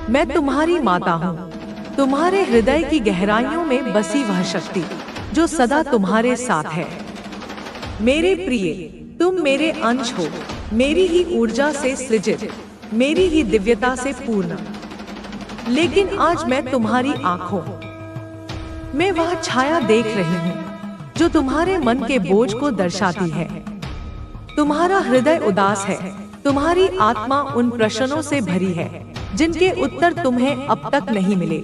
मैं तुम्हारी माता हूँ, तुम्हारे हृदय की गहराइयों में बसी वह शक्ति जो सदा तुम्हारे साथ है। मेरे प्रिय, तुम मेरे अंश हो, मेरी ही ऊर्जा से सृजित, मेरी ही दिव्यता से पूर्ण। लेकिन आज मैं तुम्हारी आंखों में वह छाया देख रही हूँ जो तुम्हारे मन के बोझ को दर्शाती है। तुम्हारा हृदय उदास है, तुम्हारी आत्मा उन प्रश्नों से भरी है जिनके उत्तर तुम्हें अब तक नहीं मिले।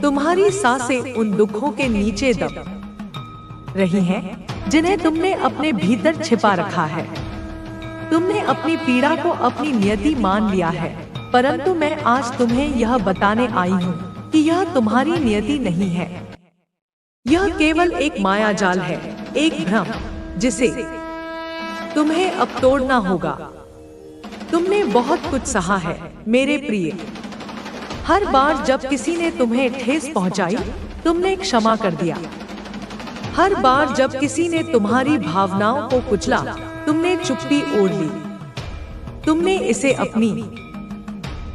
तुम्हारी सांसें उन दुखों के नीचे दब रही हैं जिन्हें तुमने अपने भीतर छिपा रखा है। तुमने अपनी पीड़ा को अपनी नियति मान लिया है, परंतु मैं आज तुम्हें यह बताने आई हूँ कि यह तुम्हारी नियति नहीं है। यह केवल एक मायाजाल है, एक भ्रम जिसे तुम्हें अब तोड़ना होगा। तुमने बहुत कुछ सहा है मेरे प्रिय। हर बार जब किसी ने तुम्हें ठेस पहुंचाई, तुमने क्षमा कर दिया। हर बार जब किसी ने तुम्हारी भावनाओं को कुचला, तुमने चुप्पी ओढ़ ली। तुमने इसे अपनी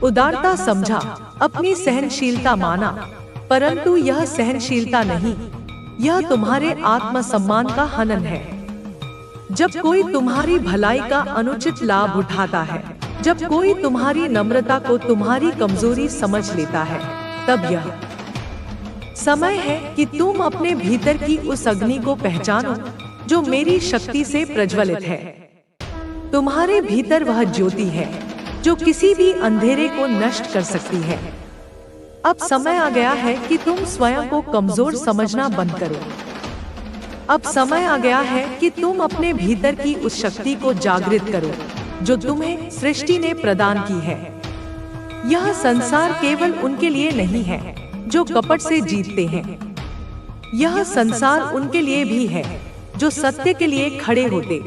उदारता समझा, अपनी सहनशीलता माना, परंतु यह सहनशीलता नहीं, यह तुम्हारे आत्मसम्मान का हनन है। जब कोई तुम्हारी भलाई का अनुचित लाभ उठाता है, जब कोई तुम्हारी नम्रता को तुम्हारी कमजोरी समझ लेता है, तब यह समय है कि तुम अपने भीतर की उस अग्नि को पहचानो जो मेरी शक्ति से प्रज्वलित है। तुम्हारे भीतर वह ज्योति है जो किसी भी अंधेरे को नष्ट कर सकती है। अब समय आ गया है कि तुम स्वयं को कमजोर समझना बंद करो। अब समय आ गया है कि तुम अपने भीतर की उस शक्ति को जागृत करो जो तुम्हें सृष्टि ने प्रदान की है। यह संसार केवल उनके लिए नहीं है जो कपट से जीतते हैं। यह संसार उनके लिए भी है जो सत्य के लिए खड़े होते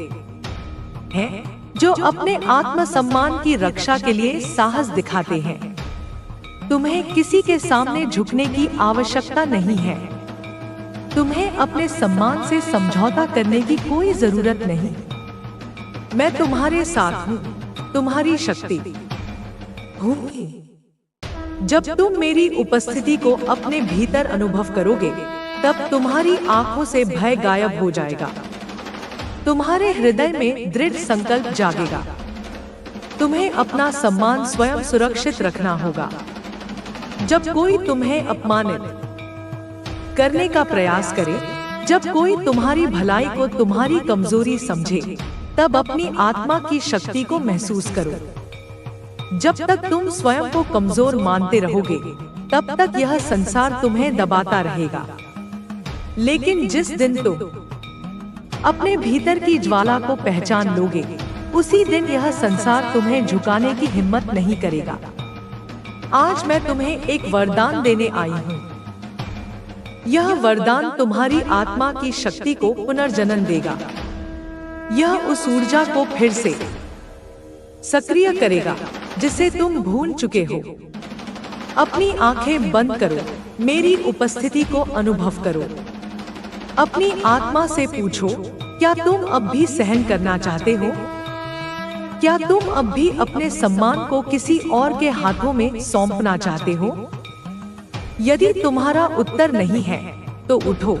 हैं, जो अपने आत्मसम्मान की रक्षा के लिए साहस दिखाते हैं। तुम्हें किसी के सामने झुकने की आवश्यकता नहीं है। तुम्हें अपने सम्मान से समझौता करने की कोई जरूरत नहीं। मैं तुम्हारे साथ हूँ, तुम्हारी शक्ति हूँ। जब तुम मेरी उपस्थिति को अपने भीतर अनुभव करोगे, तब तुम्हारी आंखों से भय गायब हो जाएगा। तुम्हारे हृदय में दृढ़ संकल्प जागेगा। तुम्हें अपना सम्मान स्वयं सुरक्षित रखना होगा। जब कोई तुम्हें अपमानित करने का प्रयास करे, जब कोई तुम्हारी भलाई को तुम्हारी कमजोरी समझे, तब अपनी आत्मा की शक्ति को महसूस करो। जब तक तुम स्वयं को कमजोर मानते रहोगे, तब तक यह संसार तुम्हें दबाता रहेगा। लेकिन जिस दिन तुम अपने भीतर की ज्वाला को पहचान लोगे, उसी दिन यह संसार तुम्हें झुकाने की हिम्मत नहीं करेगा। आज मैं तुम्हें एक वरदान देने आई हूँ। यह वरदान तुम्हारी आत्मा की शक्ति को पुनर्जन्म देगा। यह उस ऊर्जा को फिर से सक्रिय करेगा जिसे तुम भूल चुके हो। अपनी आंखें बंद करो, मेरी उपस्थिति को अनुभव करो। अपनी आत्मा से पूछो, क्या तुम अब भी सहन करना चाहते हो? क्या तुम अब भी अपने सम्मान को किसी और के हाथों में सौंपना चाहते हो? यदि तुम्हारा उत्तर नहीं है, तो उठो,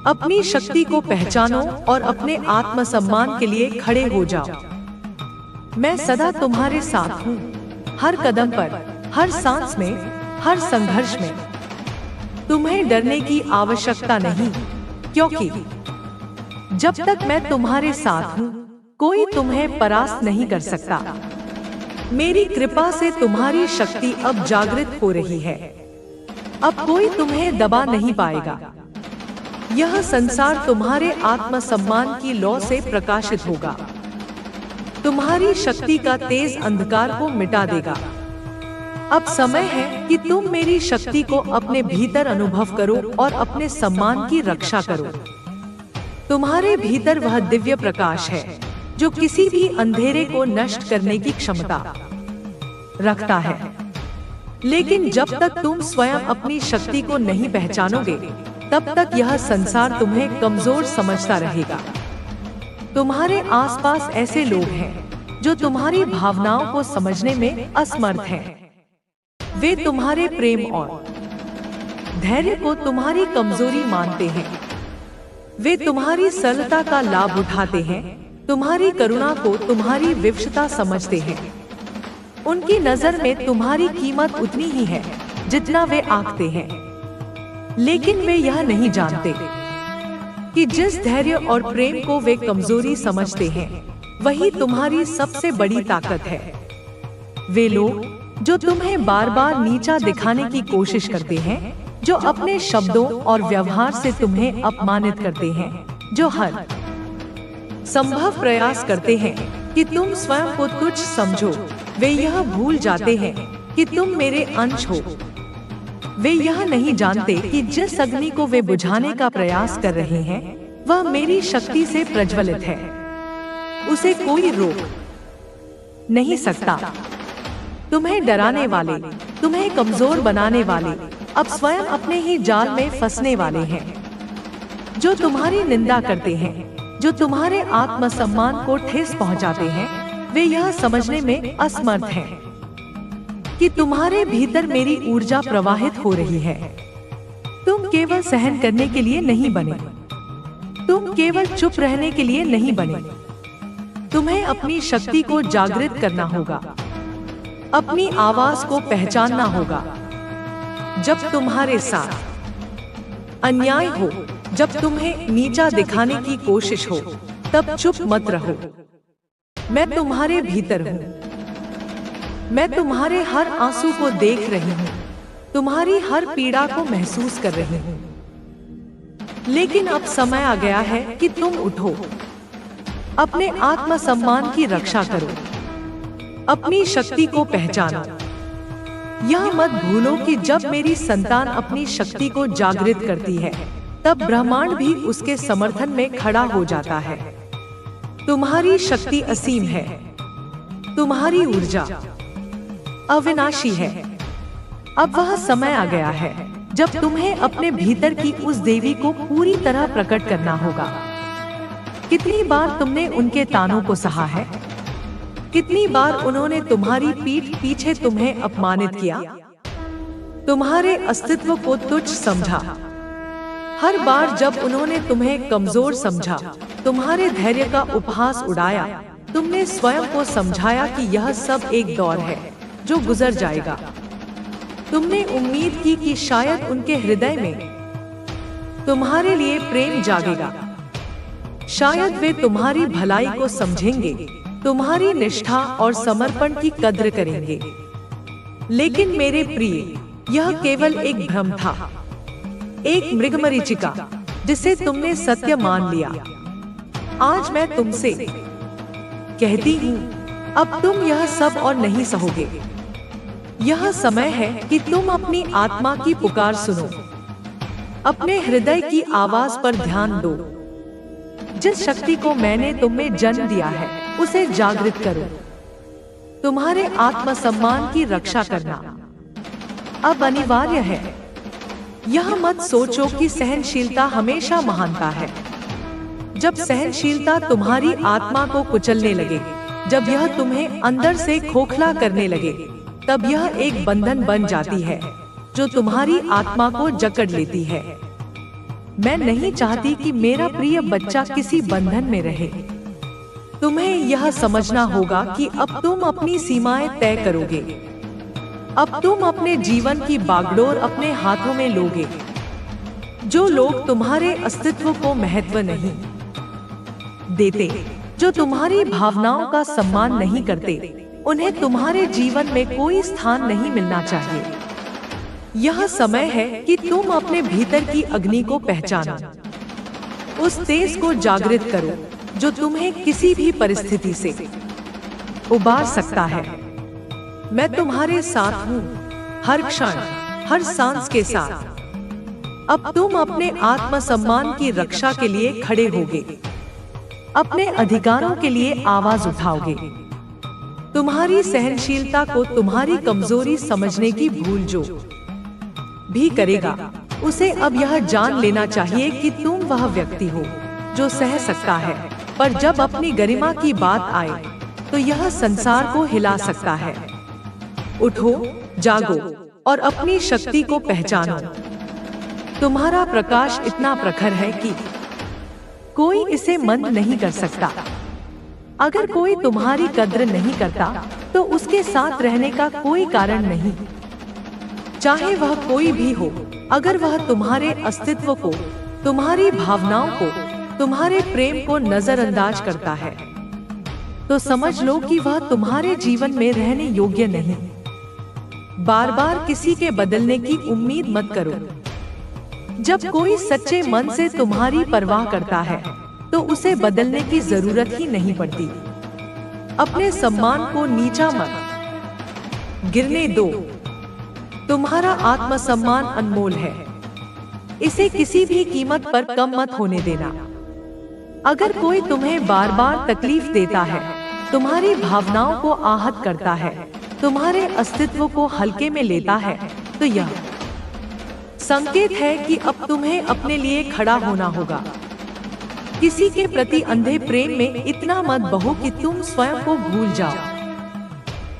अपनी शक्ति को पहचानो और अपने आत्मसम्मान के लिए खड़े हो जाओ। मैं सदा तुम्हारे साथ हूँ, हर कदम पर, हर सांस में, हर संघर्ष में। तुम्हें डरने की आवश्यकता नहीं, क्योंकि जब तक मैं तुम्हारे साथ हूँ, कोई तुम्हें परास्त नहीं कर सकता। मेरी कृपा से तुम्हारी शक्ति अब जागृत हो रही है। अब कोई तुम्हें दबा नहीं पाएगा। यह संसार तुम्हारे आत्मसम्मान की लौ से प्रकाशित होगा। तुम्हारी शक्ति का तेज अंधकार को मिटा देगा। अब समय है कि तुम मेरी शक्ति को अपने भीतर अनुभव करो और अपने सम्मान की रक्षा करो। तुम्हारे भीतर वह दिव्य प्रकाश है जो किसी भी अंधेरे को नष्ट करने की क्षमता रखता है। लेकिन जब तक तुम स्वयं अपनी शक्ति को नहीं पहचानोगे, तब तक यह संसार तुम्हें कमजोर समझता रहेगा। तुम्हारे आसपास ऐसे लोग हैं जो तुम्हारी भावनाओं को समझने में असमर्थ हैं। वे तुम्हारे प्रेम और धैर्य को तुम्हारी कमजोरी मानते हैं। वे तुम्हारी सरलता का लाभ उठाते हैं, तुम्हारी करुणा को तुम्हारी विवशता समझते हैं। उनकी नजर में तुम्हारी कीमत उतनी ही है जितना वे आंकते हैं, लेकिन वे यह नहीं जानते कि जिस धैर्य और प्रेम को वे कमजोरी समझते हैं, वही तुम्हारी सबसे बड़ी ताकत है। वे लोग जो तुम्हें बार बार नीचा दिखाने की कोशिश करते हैं, जो अपने शब्दों और व्यवहार से तुम्हें अपमानित करते हैं, जो हर संभव प्रयास करते हैं कि तुम स्वयं को तुच्छ समझो, वे यह भूल जाते हैं कि तुम मेरे अंश हो। वे यह नहीं जानते कि जिस अग्नि को वे बुझाने का प्रयास कर रहे हैं, वह मेरी शक्ति से प्रज्वलित है। उसे कोई रोक नहीं सकता। तुम्हें डराने वाले, तुम्हें कमजोर बनाने वाले अब स्वयं अपने ही जाल में फंसने वाले हैं। जो तुम्हारी निंदा करते हैं, जो तुम्हारे आत्मसम्मान को ठेस पहुंचाते हैं, वे यह समझने में असमर्थ हैं कि तुम्हारे भीतर मेरी ऊर्जा प्रवाहित हो रही है। तुम केवल सहन करने के लिए नहीं बने, तुम केवल चुप रहने के लिए नहीं बने। तुम्हें अपनी शक्ति को जागृत करना होगा, अपनी आवाज को पहचानना होगा। जब तुम्हारे साथ अन्याय हो, जब तुम्हें नीचा दिखाने की कोशिश हो, तब चुप मत रहो। मैं तुम्हारे भीतर हूँ, मैं तुम्हारे हर आंसू को देख रही हूँ, तुम्हारी हर पीड़ा को महसूस कर रही हूँ। लेकिन अब समय आ गया है कि तुम उठो, अपने आत्मसम्मान की रक्षा करो, अपनी शक्ति को पहचानो। यह मत भूलो कि जब मेरी संतान अपनी शक्ति को जागृत करती है, तब ब्रह्मांड भी उसके समर्थन में खड़ा हो जाता है। तुम्हारी शक्ति असीम है, तुम्हारी ऊर्जा अविनाशी है। अब वह समय आ गया है जब तुम्हें अपने भीतर की उस देवी को पूरी तरह प्रकट करना होगा। कितनी बार तुमने उनके तानों को सहा है? कितनी बार उन्होंने तुम्हारी पीठ पीछे तुम्हें अपमानित किया, तुम्हारे अस्तित्व को तुच्छ समझा। हर बार जब उन्होंने तुम्हें कमजोर समझा, तुम्हारे धैर्य का उपहास उड़ाया, तुमने स्वयं को समझाया कि यह सब एक दौर है जो गुजर जाएगा। तुमने उम्मीद की कि शायद उनके हृदय में तुम्हारे लिए प्रेम जागेगा, शायद वे तुम्हारी भलाई को समझेंगे, तुम्हारी निष्ठा और समर्पण की कद्र करेंगे। लेकिन मेरे प्रिय, यह केवल एक भ्रम था, एक मृगमरीचिका जिसे तुमने सत्य मान लिया। आज मैं तुमसे कहती हूँ, अब तुम यह सब और नहीं सहोगे। यह समय है कि तुम अपनी आत्मा की पुकार सुनो, अपने हृदय की आवाज पर ध्यान दो। जिस शक्ति को मैंने तुम्हें जन्म दिया है, उसे जागृत करो। तुम्हारे आत्मसम्मान की रक्षा करना अब अनिवार्य है। यह मत सोचो कि सहनशीलता हमेशा महानता है। जब सहनशीलता तुम्हारी आत्मा को कुचलने लगे, जब यह तुम्हें अंदर से खोखला करने लगे, तब यह एक बंधन बन जाती है जो तुम्हारी आत्मा को जकड़ लेती है। मैं नहीं चाहती कि मेरा प्रिय बच्चा किसी बंधन में रहे। तुम्हें यह समझना होगा कि अब तुम अपनी सीमाएं तय करोगे। अब तुम अपने जीवन की बागडोर अपने हाथों में लोगे। जो लोग तुम्हारे अस्तित्व को महत्व नहीं देते, जो तुम्हारी भावनाओं का सम्मान नहीं करते, उन्हें तुम्हारे जीवन में कोई स्थान नहीं मिलना चाहिए। यह समय है कि तुम अपने भीतर की अग्नि को पहचानो, उस तेज को जागृत करो जो तुम्हें किसी भी परिस्थिति से उबार सकता है। मैं तुम्हारे साथ हूँ, हर क्षण, हर सांस के साथ। अब तुम अपने आत्मसम्मान की रक्षा के लिए खड़े होगे, अपने अधिकारों के लिए आवाज उठाओगे। तुम्हारी सहनशीलता को तुम्हारी कमजोरी समझने की भूल जो भी करेगा, उसे अब यह जान लेना चाहिए कि तुम वह व्यक्ति हो जो सह सकता है, पर जब अपनी गरिमा की बात आए तो यह संसार को हिला सकता है। उठो, जागो। और अपनी शक्ति को पहचानो। तुम्हारा प्रकाश इतना प्रखर है कि कोई इसे मंद नहीं कर सकता। अगर कोई तुम्हारी कद्र नहीं करता तो उसके साथ रहने का कोई कारण नहीं, चाहे वह कोई भी हो। अगर वह तुम्हारे अस्तित्व को, तुम्हारी भावनाओं को, तुम्हारे प्रेम को नजरअंदाज करता है तो समझ लो कि वह तुम्हारे जीवन में रहने योग्य नहीं। बार बार किसी के बदलने की उम्मीद मत करो। जब कोई सच्चे मन से तुम्हारी परवाह करता है तो उसे बदलने की जरूरत ही नहीं पड़ती। अपने सम्मान को नीचा मत गिरने दो। तुम्हारा आत्मसम्मान अनमोल है, इसे किसी भी कीमत पर कम मत होने देना। अगर कोई तुम्हें बार बार तकलीफ देता है, तुम्हारी भावनाओं को आहत करता है, तुम्हारे अस्तित्व को हल्के में लेता है, तो यह संकेत है कि अब तुम्हें अपने लिए खड़ा होना होगा। किसी के प्रति अंधे प्रेम में इतना मत बहो कि तुम स्वयं को भूल जाओ।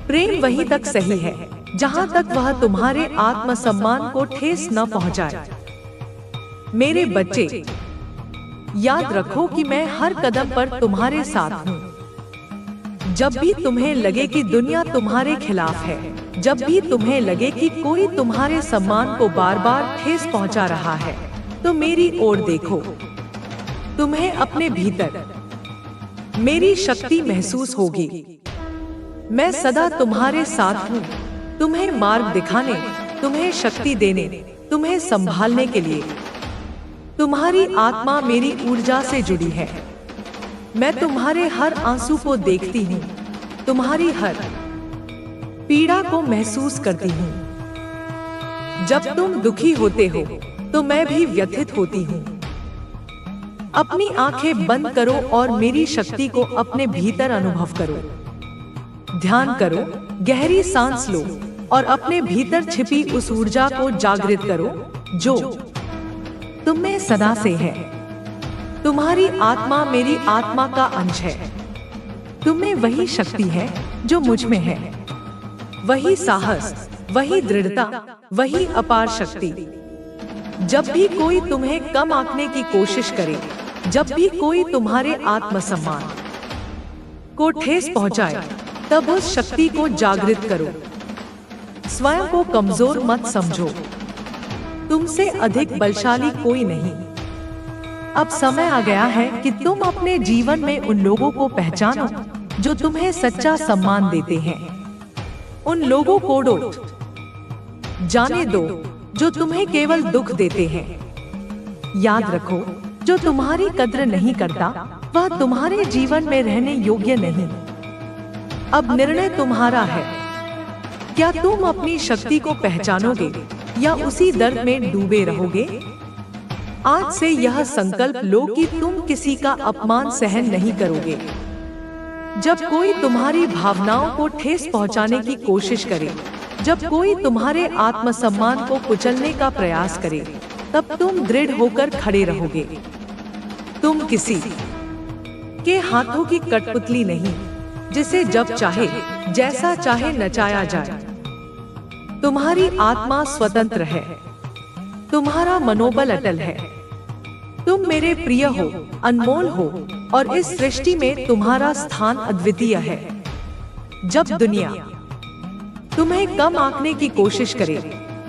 प्रेम वहीं तक सही है जहां तक वह तुम्हारे आत्मसम्मान को ठेस न पहुंचाए। मेरे बच्चे, याद रखो कि मैं हर कदम पर तुम्हारे साथ हूँ। जब भी तुम्हें लगे कि दुनिया तुम्हारे खिलाफ है, जब भी तुम्हें लगे कि कोई तुम्हारे सम्मान को बार बार ठेस पहुंचा रहा है, तो मेरी ओर देखो। तुम्हें अपने भीतर मेरी शक्ति महसूस होगी। मैं सदा तुम्हारे साथ हूँ, तुम्हें मार्ग दिखाने, तुम्हें शक्ति देने, तुम्हें संभालने के लिए। तुम्हारी आत्मा मेरी ऊर्जा से जुड़ी है। मैं तुम्हारे हर आंसू को देखती हूँ, तुम्हारी हर पीड़ा को महसूस करती हूँ। जब तुम दुखी होते हो तो मैं भी व्यथित होती हूँ। अपनी आंखें बंद करो और मेरी शक्ति को अपने भीतर अनुभव करो। ध्यान करो, गहरी सांस लो और अपने भीतर छिपी उस ऊर्जा को जागृत करो जो तुम में सदा से है। तुम्हारी आत्मा मेरी आत्मा का अंश है। तुम में वही शक्ति है जो मुझ में है, वही साहस, वही दृढ़ता, वही अपार शक्ति। जब भी कोई तुम्हें कम आंकने की कोशिश करे, जब भी कोई तुम्हारे आत्मसम्मान को ठेस पहुंचाए, तब उस शक्ति को जागृत करो। स्वयं को कमजोर मत समझो। तुमसे अधिक बलशाली कोई नहीं। अब समय आ गया है कि तुम अपने जीवन में उन लोगों को पहचानो जो तुम्हें सच्चा सम्मान देते हैं। उन लोगों को डोट जाने दो जो तुम्हें केवल दुख देते हैं। याद रखो, जो तुम्हारी कद्र नहीं करता वह तुम्हारे जीवन में रहने योग्य नहीं। अब निर्णय तुम्हारा है। क्या तुम अपनी शक्ति को पहचानोगे या उसी दर्द में डूबे रहोगे? आज से यह संकल्प लो कि तुम किसी का अपमान सहन नहीं करोगे। जब कोई तुम्हारी भावनाओं को ठेस पहुंचाने की कोशिश करे, जब कोई तुम्हारे आत्मसम्मान को कुचलने का प्रयास करे, तब तुम दृढ़ होकर खड़े रहोगे। तुम किसी के हाथों की कठपुतली नहीं जिसे जब चाहे जैसा चाहे नचाया जाए। तुम्हारी आत्मा स्वतंत्र है, तुम्हारा मनोबल अटल है। तुम मेरे प्रिय हो, अनमोल हो और इस सृष्टि में तुम्हारा स्थान अद्वितीय है। जब दुनिया तुम्हें कम आंकने की कोशिश करे,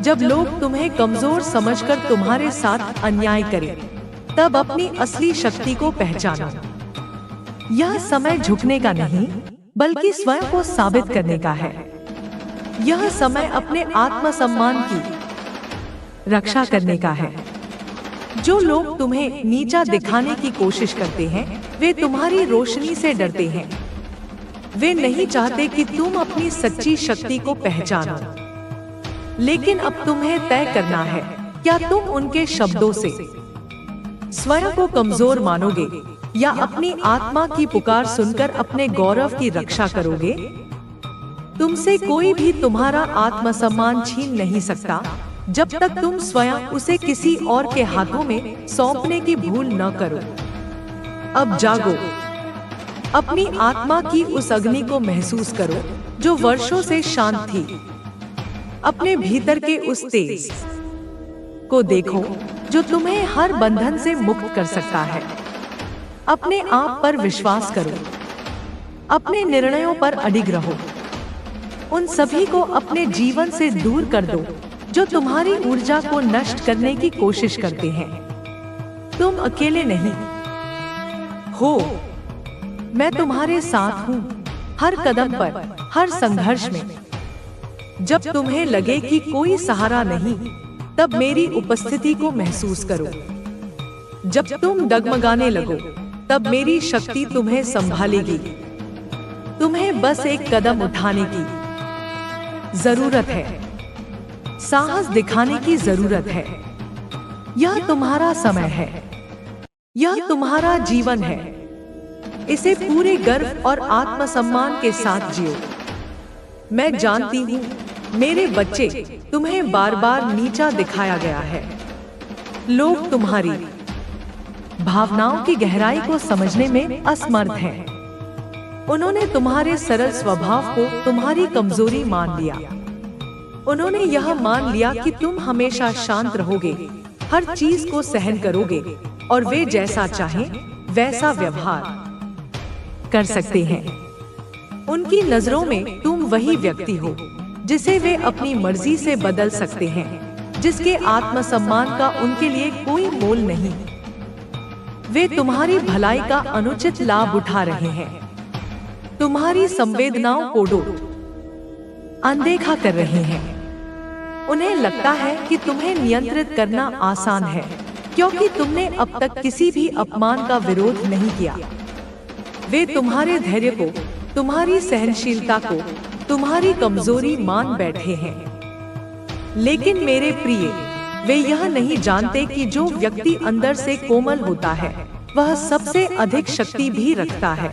जब लोग तुम्हें कमजोर समझकर तुम्हारे साथ अन्याय करें, तब अपनी असली शक्ति को पहचानो। यह समय झुकने का नहीं, बल्कि स्वयं को साबित करने का है। यह समय अपने आत्मसम्मान की रक्षा करने का है। जो लोग तुम्हें नीचा दिखाने की कोशिश करते हैं, वे तुम्हारी रोशनी से डरते हैं। वे नहीं चाहते कि तुम अपनी सच्ची शक्ति को पहचानो। लेकिन अब तुम्हें तय करना है, क्या तुम उनके शब्दों से स्वयं को कमजोर मानोगे या अपनी आत्मा की पुकार सुनकर अपने गौरव की रक्षा करोगे? तुमसे कोई भी तुम्हारा आत्मसम्मान छीन नहीं सकता जब तक तुम स्वयं उसे किसी और के हाथों में सौंपने की भूल न करो। अब जागो, अपनी आत्मा की उस अग्नि को महसूस करो जो वर्षों से शांत थी। अपने भीतर के उस तेज को देखो जो तुम्हें हर बंधन से मुक्त कर सकता है। अपने आप पर विश्वास करो, अपने निर्णयों पर अडिग रहो। उन सभी को अपने जीवन से दूर कर दो जो तुम्हारी ऊर्जा को नष्ट करने की कोशिश करते हैं। तुम अकेले नहीं हो, मैं तुम्हारे साथ हूँ, हर कदम पर, हर संघर्ष में। जब तुम्हें लगे कि कोई सहारा नहीं, तब मेरी उपस्थिति को महसूस करो। जब तुम डगमगाने लगो, तब मेरी शक्ति तुम्हें संभालेगी। तुम्हें बस एक कदम उठाने की जरूरत है, साहस दिखाने की जरूरत है। यह तुम्हारा समय है, यह तुम्हारा जीवन है। इसे पूरे गर्व और आत्मसम्मान के साथ जियो। मैं जानती हूँ मेरे बच्चे, तुम्हें बार बार नीचा दिखाया गया है। लोग तुम्हारी भावनाओं की गहराई को समझने में असमर्थ हैं। उन्होंने तुम्हारे सरल स्वभाव को तुम्हारी कमजोरी मान लिया। उन्होंने यह मान लिया कि तुम हमेशा शांत रहोगे, हर चीज को सहन करोगे और वे जैसा चाहें वैसा व्यवहार कर सकते हैं। उनकी नजरों में तुम वही व्यक्ति हो जिसे वे अपनी मर्जी से बदल सकते हैं, जिसके आत्मसम्मान का उनके लिए कोई मोल नहीं। वे तुम्हारी भलाई का अनुचित लाभ उठा रहे हैं, तुम्हारी संवेदनाओं को अनदेखा कर रहे हैं। उन्हें लगता है कि तुम्हें नियंत्रित करना आसान है, क्योंकि तुमने अब तक किसी भी अपमान का विरोध नहीं किया। वे तुम्हारे धैर्य को, तुम्हारी सहनशीलता को, तुम्हारी कमजोरी मान बैठे हैं। लेकिन मेरे प्रिय, वे यह नहीं जानते कि जो व्यक्ति अंदर से कोमल होता है वह सबसे अधिक शक्ति भी रखता है।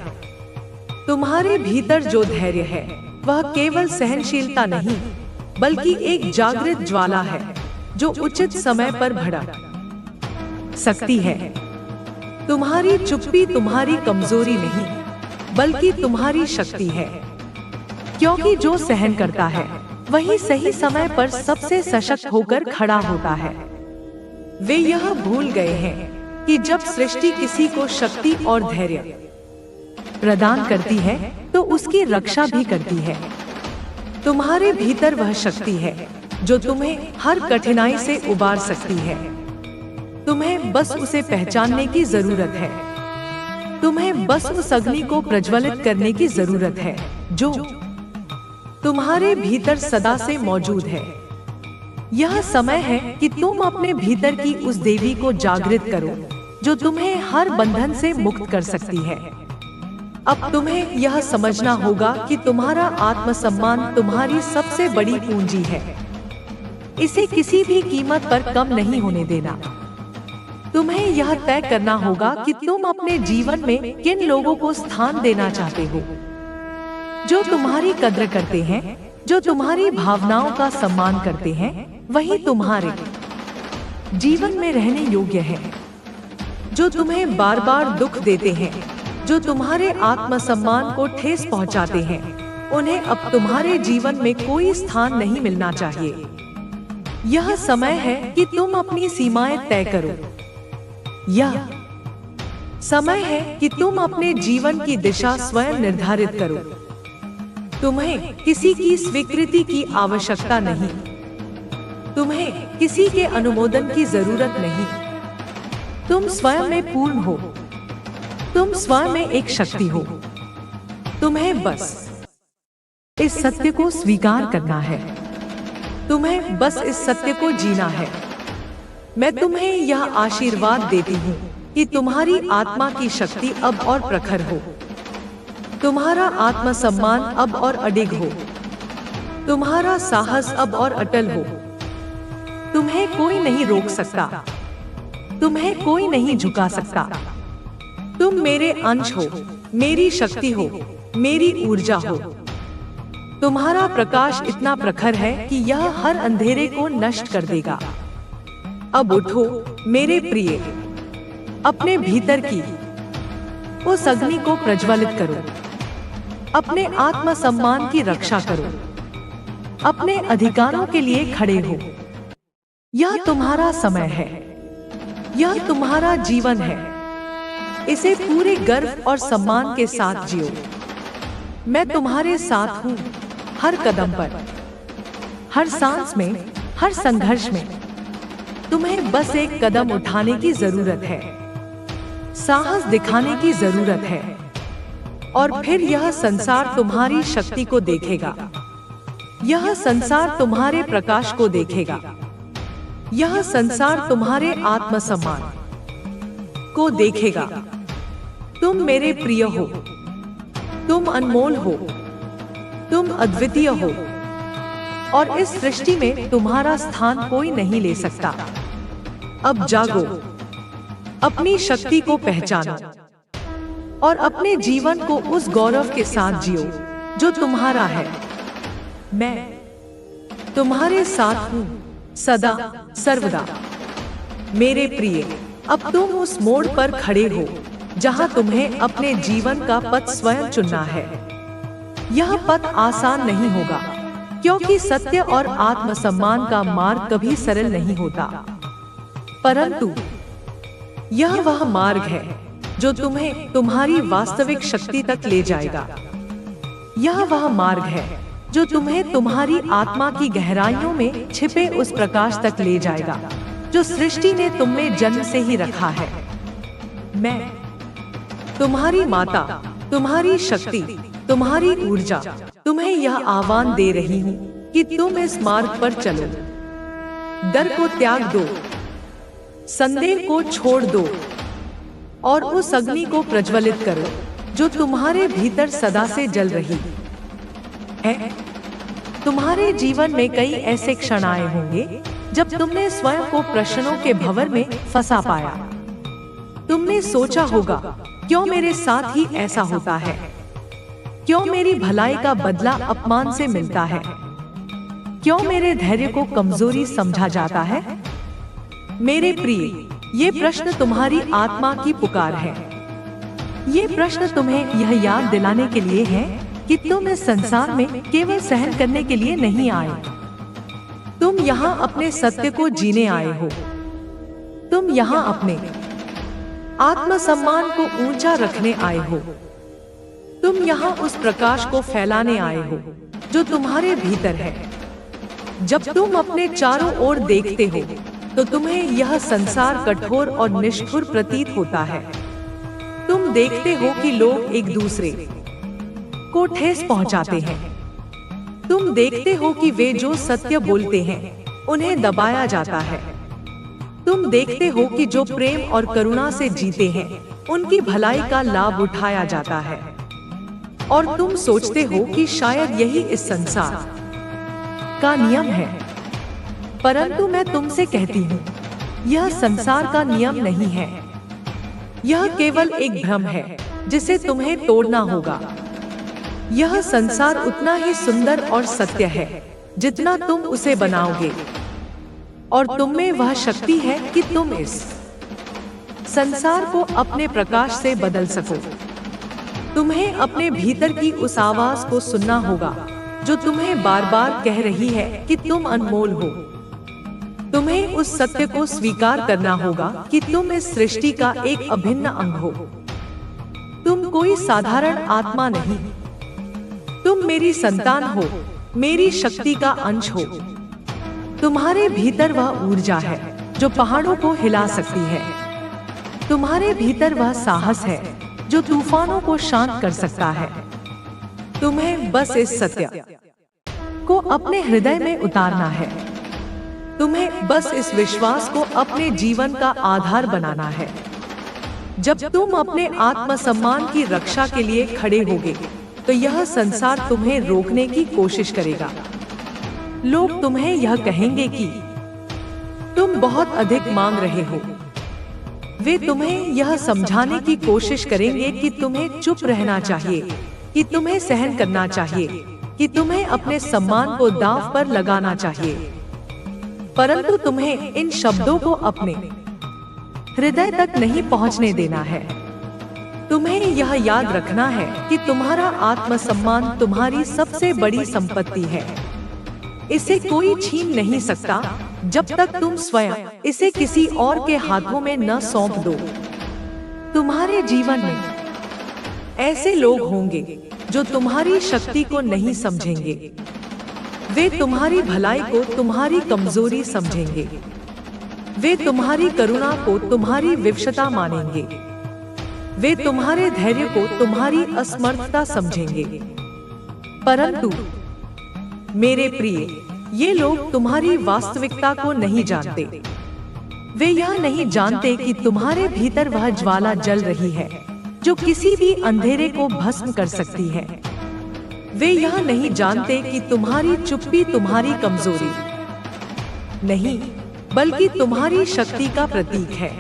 तुम्हारे भीतर जो धैर्य है वह केवल सहनशीलता नहीं, बल्कि एक जागृत ज्वाला है जो उचित समय पर भड़क सकती है। तुम्हारी चुप्पी तुम्हारी कमजोरी नहीं, बल्कि तुम्हारी शक्ति है, क्योंकि जो सहन करता है वही सही समय पर सबसे सशक्त होकर खड़ा होता है। वे यह भूल गए हैं कि जब सृष्टि किसी को शक्ति और धैर्य प्रदान करती है तो उसकी रक्षा भी करती है। तुम्हारे भीतर वह शक्ति है जो तुम्हें हर कठिनाई से उबार सकती है। तुम्हें बस उसे पहचानने की जरूरत है। तुम्हें बस उस अग्नि को प्रज्वलित करने की जरूरत है जो तुम्हारे भीतर सदा से मौजूद है। यह समय है कि तुम अपने भीतर की उस देवी को जागृत करो जो तुम्हें हर बंधन से मुक्त कर सकती है। अब तुम्हें यह समझना होगा कि तुम्हारा आत्मसम्मान तुम्हारी सबसे बड़ी पूंजी है। इसे किसी भी कीमत पर कम नहीं होने देना। तुम्हें यह तय करना होगा कि तुम अपने जीवन में किन लोगों को स्थान देना चाहते हो, जो तुम्हारी कद्र करते हैं, जो तुम्हारी भावनाओं का सम्मान करते हैं। वही तुम्हारे जीवन में रहने योग्य है। जो तुम्हें बार बार दुख देते हैं, जो तुम्हारे आत्मसम्मान को ठेस पहुंचाते हैं, उन्हें अब तुम्हारे जीवन में कोई स्थान नहीं मिलना चाहिए। यह समय है कि तुम अपनी सीमाएं तय करो। यह समय है कि तुम अपने जीवन की दिशा स्वयं निर्धारित करो। तुम्हें किसी की स्वीकृति की आवश्यकता नहीं, तुम्हें किसी के अनुमोदन की जरूरत नहीं। तुम स्वयं में पूर्ण हो, तुम स्वयं में एक शक्ति हो। तुम्हें बस इस सत्य को स्वीकार करना है। तुम्हें बस इस सत्य को जीना है। मैं तुम्हें यह आशीर्वाद देती हूँ कि तुम्हारी आत्मा की शक्ति अब और प्रखर हो, तुम्हारा आत्मसम्मान अब और अडिग हो, तुम्हारा साहस अब और अटल हो। तुम्हें कोई नहीं रोक सकता, तुम्हें कोई नहीं झुका सकता। तुम मेरे अंश हो, मेरी शक्ति हो, मेरी ऊर्जा हो। तुम्हारा प्रकाश इतना प्रखर है कि यह हर अंधेरे को नष्ट कर देगा। अब उठो मेरे प्रिय, अपने भीतर की उस अग्नि को प्रज्वलित करो, अपने आत्मसम्मान की रक्षा करो। अपने अधिकारों के लिए खड़े हो। यह तुम्हारा समय है, यह तुम्हारा जीवन है। इसे पूरे गर्व और सम्मान के साथ जियो। मैं तुम्हारे साथ हूँ, हर कदम पर, हर सांस में, हर संघर्ष में। तुम्हें बस एक कदम उठाने की जरूरत है, साहस दिखाने की जरूरत है, और फिर यह संसार तुम्हारी शक्ति को देखेगा। यह संसार तुम्हारे प्रकाश को देखेगा। यह संसार तुम्हारे आत्मसम्मान को देखेगा। तुम मेरे प्रिय हो, तुम अनमोल हो, तुम अद्वितीय हो, और इस सृष्टि में तुम्हारा स्थान कोई नहीं ले सकता। अब जागो, अपनी शक्ति को पहचानो, और अपने जीवन को उस गौरव के साथ जियो जो तुम्हारा है। मैं तुम्हारे साथ हूँ, सदा सर्वदा। मेरे प्रिय, अब तुम उस मोड़ पर खड़े हो जहाँ तुम्हें अपने जीवन का पथ स्वयं चुनना है। यह पथ आसान नहीं होगा, क्योंकि सत्य और आत्मसम्मान का मार्ग कभी सरल नहीं होता, परंतु यह वह मार्ग है जो तुम्हें तुम्हारी वास्तविक शक्ति तक ले जाएगा। यह वह मार्ग है जो तुम्हें तुम्हारी आत्मा की गहराइयों में छिपे उस प्रकाश तक ले जाएगा जो सृष्टि ने तुम में जन्म से ही रखा है। मैं तुम्हारी माता, तुम्हारी शक्ति, तुम्हारी ऊर्जा तुम्हें यह आह्वान दे रही हूँ कि तुम इस मार्ग पर चलो। डर को त्याग दो, संदेह को छोड़ दो, और उस अग्नि को प्रज्वलित करो जो तुम्हारे भीतर सदा से जल रही है। तुम्हारे जीवन में कई ऐसे क्षण आए होंगे जब तुमने स्वयं को प्रश्नों के भंवर में फंसा पाया। तुमने सोचा होगा, क्यों मेरे साथ ही ऐसा होता है? क्यों मेरी भलाई का बदला अपमान से मिलता है? क्यों मेरे धैर्य को कमजोरी समझा जाता है? मेरे प्रिय, ये प्रश्न तुम्हारी आत्मा की पुकार है। ये प्रश्न तुम्हें यह याद दिलाने के लिए है कि तुम इस संसार में केवल सहन करने के लिए नहीं आए। तुम यहाँ अपने सत्य को जीने आए हो। तुम यहाँ अपने आत्मसम्मान को ऊंचा रखने आए हो। तुम यहाँ उस प्रकाश को फैलाने आए हो जो तुम्हारे भीतर है। जब तुम अपने चारों ओर देखते हो तो तुम्हें यह संसार कठोर और निष्ठुर प्रतीत होता है। तुम देखते हो कि लोग एक दूसरे को ठेस पहुंचाते हैं। तुम देखते हो कि वे जो सत्य बोलते हैं उन्हें दबाया जाता है। तुम देखते हो कि जो प्रेम और करुणा से जीते हैं उनकी भलाई का लाभ उठाया जाता है। और तुम सोचते हो कि शायद यही इस संसार का नियम है। परंतु मैं तुमसे कहती हूँ, यह संसार का नियम नहीं है। यह केवल एक भ्रम है जिसे तुम्हें तोड़ना होगा। यह संसार उतना ही सुंदर और सत्य है जितना तुम उसे बनाओगे, और तुम में वह शक्ति है कि तुम इस संसार को अपने प्रकाश से बदल सको। तुम्हें अपने भीतर की उस आवाज को सुनना होगा जो तुम्हें बार बार कह रही है कि तुम अनमोल हो। तुम्हें उस सत्य को स्वीकार करना होगा कि तुम इस सृष्टि का एक अभिन्न अंग हो। तुम कोई साधारण आत्मा नहीं, तुम मेरी संतान हो, मेरी शक्ति का अंश हो। तुम्हारे भीतर वह ऊर्जा है जो पहाड़ों को हिला सकती है। तुम्हारे भीतर वह साहस है जो तूफानों को शांत कर सकता है। तुम्हें बस इस सत्य को अपने हृदय में उतारना है। तुम्हें बस इस विश्वास को अपने जीवन का आधार बनाना है। जब तुम अपने आत्मसम्मान की रक्षा के लिए खड़े होगे तो यह संसार तुम्हें रोकने की कोशिश करेगा। लोग तुम्हें यह कहेंगे कि तुम बहुत अधिक मांग रहे हो। वे तुम्हें यह समझाने की कोशिश करेंगे कि तुम्हें चुप रहना चाहिए, कि तुम्हें सहन करना चाहिए, कि तुम्हें अपने सम्मान को दांव पर लगाना चाहिए। परंतु तुम्हें इन शब्दों को अपने हृदय तक नहीं पहुंचने देना है। तुम्हें यह याद रखना है कि तुम्हारा आत्मसम्मान तुम्हारी सबसे बड़ी संपत्ति है। इसे कोई छीन नहीं सकता जब तक तुम स्वयं इसे किसी और के हाथों में न सौंप दो। तुम्हारे जीवन में ऐसे लोग होंगे जो तुम्हारी शक्ति को नहीं समझेंगे। वे तुम्हारी भलाई को तुम्हारी कमजोरी समझेंगे। वे तुम्हारी करुणा को तुम्हारी विवशता मानेंगे। वे तुम्हारे धैर्य को तुम्हारी असमर्थता समझेंगे। परंतु मेरे प्रिय, ये लोग तुम्हारी वास्तविकता को नहीं जानते। वे यह नहीं जानते कि तुम्हारे भीतर वह ज्वाला जल रही है जो किसी भी अंधेरे को भस्म कर सकती है। वे यह नहीं जानते कि तुम्हारी चुप्पी तुम्हारी कमजोरी नहीं बल्कि तुम्हारी शक्ति का प्रतीक है।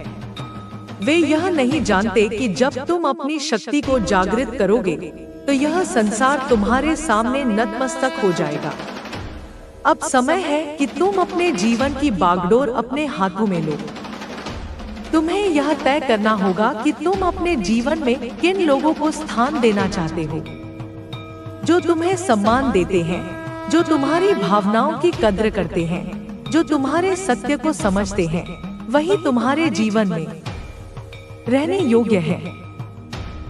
वे यह नहीं जानते कि जब तुम अपनी शक्ति को जागृत करोगे तो यह संसार तुम्हारे सामने नतमस्तक हो जाएगा। अब समय है कि तुम अपने जीवन की बागडोर अपने हाथों में लो। तुम्हें यह तय करना होगा कि तुम अपने जीवन में किन लोगों को स्थान देना चाहते हो। जो तुम्हें सम्मान देते हैं, जो तुम्हारी भावनाओं की कद्र करते हैं, जो तुम्हारे सत्य को समझते हैं, वही तुम्हारे जीवन में रहने योग्य है।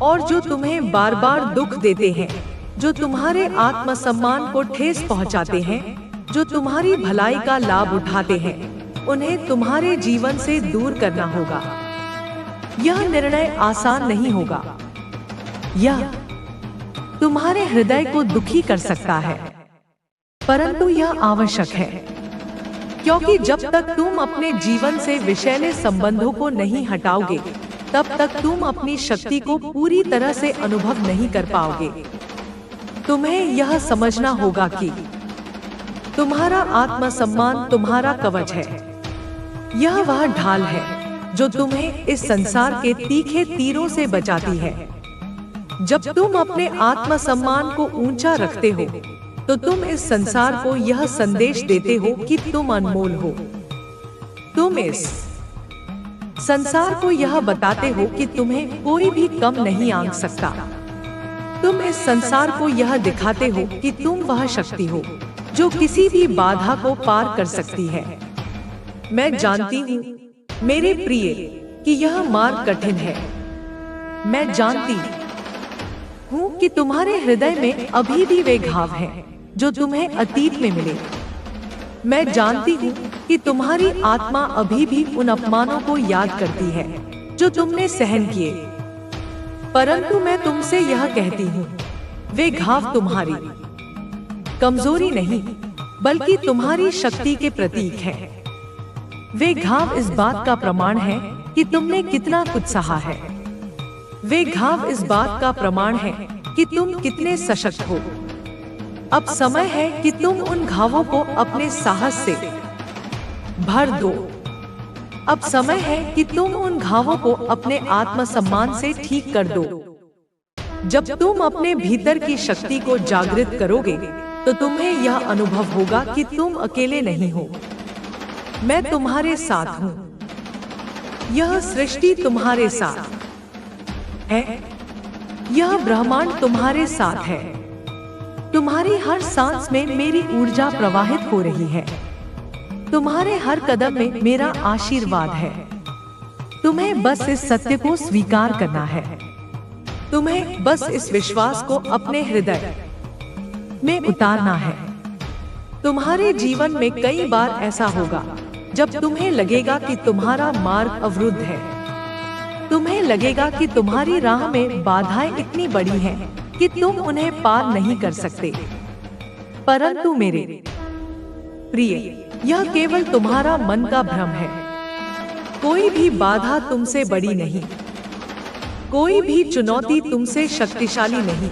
और जो तुम्हें बार बार दुख देते हैं, जो तुम्हारे आत्मसम्मान को ठेस पहुंचाते हैं, जो तुम्हारी भलाई का लाभ उठाते हैं, उन्हें तुम्हारे जीवन से दूर करना होगा। यह निर्णय आसान नहीं होगा। यह तुम्हारे हृदय को दुखी कर सकता है, परंतु यह आवश्यक है, क्योंकि जब तक तुम अपने जीवन से विषैले संबंधों को नहीं हटाओगे, तब तक तुम अपनी शक्ति को पूरी तरह से अनुभव नहीं कर पाओगे। तुम्हें यह समझना होगा कि तुम्हारा आत्मसम्मान तुम्हारा कवच है। यह वह ढाल है जो तुम्हें इस संसार के तीखे तीरों से बचाती है। जब तुम अपने आत्मसम्मान को ऊंचा रखते हो, तो तुम इस संसार को यह संदेश देते हो कि तुम अनमोल हो। तुम इस संसार को यह बताते हो कि तुम्हें कोई भी कम नहीं आंक सकता। तुम इस संसार को यह दिखाते हो कि तुम वह शक्ति हो जो किसी भी बाधा को पार कर सकती है। मैं जानती हूँ मेरे प्रिय कि यह मार्ग कठिन है। मैं जानती हूँ कि तुम्हारे हृदय में अभी भी वे घाव हैं जो तुम्हें अतीत में मिले। मैं जानती हूँ कि तुम्हारी आत्मा अभी भी उन अपमानों को याद करती है जो तुमने सहन किए। परंतु मैं तुमसे यह कहती हूँ, वे घाव तुम्हारी कमजोरी नहीं बल्कि तुम्हारी शक्ति के प्रतीक हैं। वे घाव इस बात का प्रमाण है कि तुमने कितना कुछ सहा है। वे घाव इस बात का प्रमाण है कि तुम कितने सशक्त हो। अब समय है कि तुम उन घावों को अपने साहस से भर दो। अब समय है कि तुम उन घावों को अपने आत्मसम्मान से ठीक कर दो। जब तुम अपने भीतर की शक्ति को जागृत करोगे, तो तुम्हें यह अनुभव होगा कि तुम अकेले नहीं हो। मैं तुम्हारे साथ हूँ। यह सृष्टि तुम्हारे साथ है। यह ब्रह्मांड तुम्हारे साथ है। तुम्हारी हर सांस में मेरी ऊर्जा प्रवाहित हो रही है। तुम्हारे हर कदम में मेरा आशीर्वाद है। तुम्हें बस इस सत्य को स्वीकार करना है। तुम्हें बस इस विश्वास को अपने हृदय में उतारना है। तुम्हारे जीवन में कई बार ऐसा होगा जब तुम्हें लगेगा कि तुम्हारा मार्ग अवरुद्ध है। तुम्हें लगेगा कि तुम्हारी राह में बाधाएं इतनी बड़ी हैं कि तुम उन्हें पार नहीं कर सकते। परंतु मेरे प्रिय, यह केवल तुम्हारा मन का भ्रम है। कोई भी बाधा तुमसे बड़ी नहीं। कोई भी चुनौती तुमसे शक्तिशाली नहीं।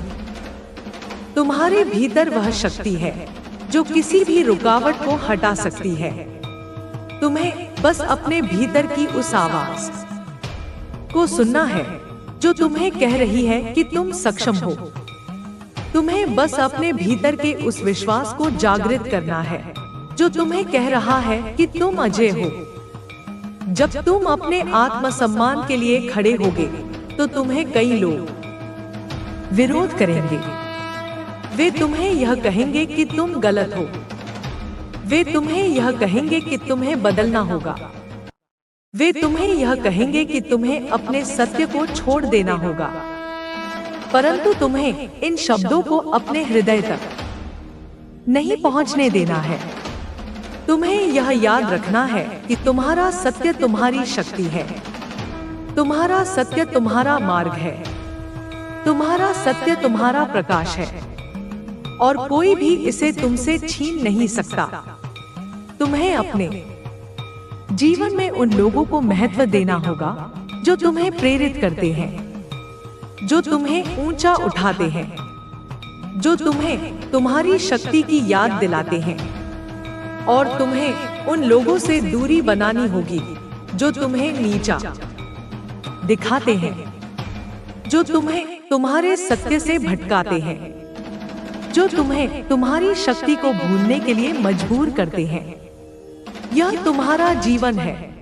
तुम्हारे भीतर वह शक्ति है जो किसी भी रुकावट को हटा सकती है। तुम्हें बस अपने भीतर की उस आवाज को सुनना है जो तुम्हें कह रही है कि तुम सक्षम हो। तुम्हें बस अपने भीतर के उस विश्वास को जागृत करना है जो तुम्हें कह रहा है कि तुम अजय हो। जब तुम अपने आत्मसम्मान के लिए खड़े होगे, तो तुम्हें कई लोग विरोध करेंगे। वे तुम्हें यह कहेंगे कि तुम गलत हो। वे तुम्हें यह कहेंगे कि तुम्हें बदलना होगा। वे तुम्हें यह कहेंगे कि तुम्हें अपने सत्य को छोड़ देना होगा। परंतु तुम्हें इन शब्दों को अपने हृदय तक नहीं पहुंचने देना है। तुम्हें यह याद रखना है कि तुम्हारा सत्य तुम्हारी शक्ति है। तुम्हारा सत्य तुम्हारा मार्ग है। तुम्हारा सत्य तुम्हारा प्रकाश है और कोई भी इसे तुमसे छीन नहीं सकता। तुम्हें अपने जीवन में उन लोगों को महत्व देना होगा जो तुम्हें प्रेरित करते हैं, जो तुम्हें ऊंचा उठाते हैं, जो तुम्हें तुम्हारी शक्ति की याद दिलाते हैं। और तुम्हें उन लोगों से दूरी बनानी होगी जो तुम्हें नीचा दिखाते हैं, जो तुम्हें तुम्हारे सत्य से भटकाते हैं, जो तुम्हें तुम्हारी शक्ति को भूलने के लिए मजबूर करते हैं। यह तुम्हारा जीवन है,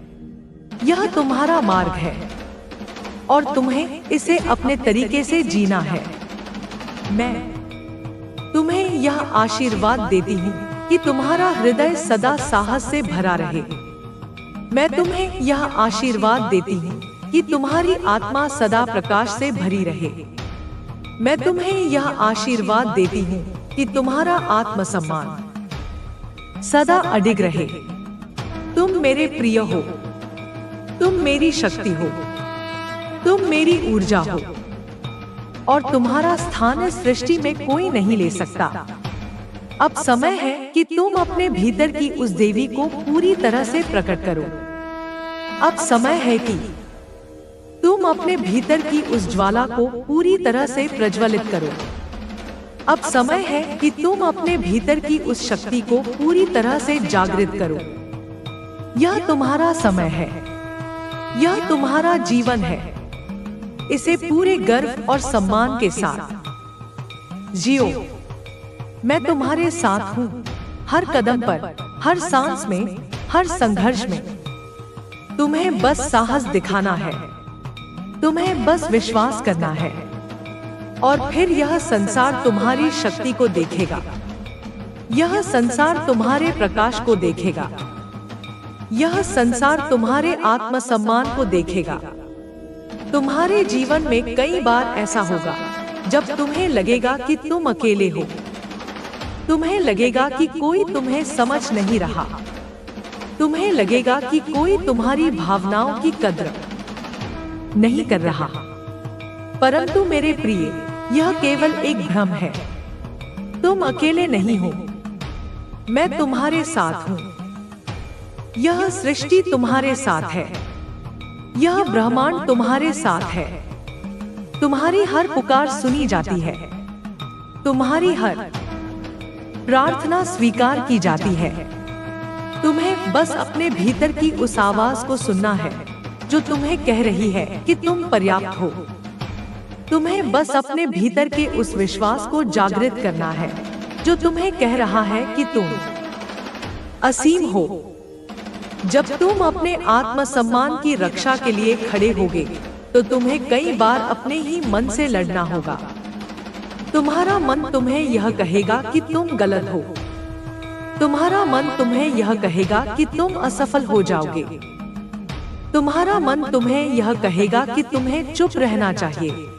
यह तुम्हारा मार्ग है और तुम्हें इसे अपने तरीके से जीना है। मैं तुम्हें यह आशीर्वाद देती हूँ कि तुम्हारा हृदय सदा साहस से भरा रहे। मैं तुम्हें यह आशीर्वाद देती हूँ कि तुम्हारी आत्मा सदा प्रकाश से भरी रहे। मैं तुम्हें यह आशीर्वाद देती हूँ कि तुम्हारा आत्मसम्मान सदा अडिग रहे। तुम मेरे प्रिय हो, तुम मेरी शक्ति हो, तुम मेरी ऊर्जा हो और तुम्हारा स्थान इस सृष्टि में कोई नहीं ले सकता। अब समय है कि तुम अपने भीतर की उस देवी को पूरी तरह से प्रकट करो। अब समय है कि तुम अपने भीतर की उस ज्वाला को पूरी तरह से प्रज्वलित करो। अब समय है कि तुम अपने भीतर की उस शक्ति को पूरी तरह से जागृत करो। यह तुम्हारा समय है, यह तुम्हारा जीवन है। इसे पूरे गर्व और सम्मान के साथ जियो। मैं तुम्हारे साथ हूँ, हर कदम पर, हर सांस में, हर संघर्ष में। तुम्हें बस साहस दिखाना है, तुम्हें बस विश्वास करना है और फिर यह संसार तुम्हारी शक्ति को देखेगा। यह संसार तुम्हारे प्रकाश को देखेगा। यह संसार तुम्हारे आत्मसम्मान को देखेगा। तुम्हारे जीवन में कई बार ऐसा होगा जब तुम्हें लगेगा कि तुम अकेले हो। तुम्हें लगेगा कि कोई तुम्हें समझ नहीं रहा। तुम्हें लगेगा कि कोई तुम्हारी भावनाओं की कद्र नहीं कर रहा। परंतु मेरे प्रिय, यह केवल एक भ्रम है। तुम अकेले नहीं हो, मैं तुम्हारे साथ हूँ। यह सृष्टि तुम्हारे साथ है, यह ब्रह्मांड तुम्हारे साथ है। तुम्हारी हर पुकार सुनी जाती है, तुम्हारी हर प्रार्थना स्वीकार की जाती है। तुम्हें बस अपने भीतर की उस आवाज को सुनना है जो तुम्हें कह रही है कि तुम पर्याप्त हो। तुम्हें बस अपने भीतर के उस विश्वास को जागृत करना है जो तुम्हें कह रहा है कि तुम असीम हो। जब तुम अपने आत्मसम्मान की रक्षा के लिए खड़े होगे तो तुम्हें कई बार अपने ही मन से लड़ना होगा। तुम्हारा मन तुम्हें यह कहेगा कि तुम गलत हो। तुम्हारा मन तुम्हें यह कहेगा कि तुम असफल हो जाओगे। तुम्हारा मन तुम्हें यह कहेगा कि तुम्हें चुप रहना चाहिए।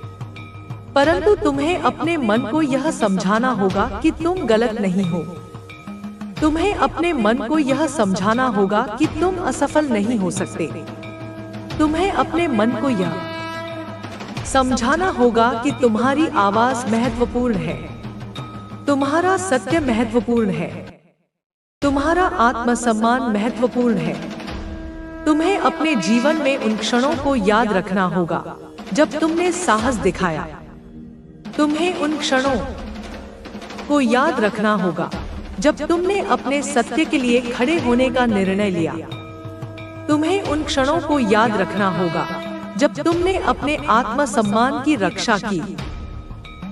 परंतु तुम्हें अपने मन को यह समझाना होगा कि तुम गलत नहीं हो। तुम्हें अपने मन को यह समझाना होगा कि तुम असफल नहीं हो सकते। तुम्हें अपने मन को यह समझाना होगा कि तुम्हारी आवाज महत्वपूर्ण है, तुम्हारा सत्य महत्वपूर्ण है, तुम्हारा आत्मसम्मान महत्वपूर्ण है। तुम्हें अपने जीवन में उन क्षणों को याद रखना होगा जब तुमने साहस दिखाया। तुम्हें उन क्षणों को याद रखना होगा जब तुमने अपने सत्य के लिए खड़े होने का निर्णय लिया। तुम्हें उन क्षणों को याद रखना होगा जब तुमने अपने आत्मसम्मान की रक्षा की।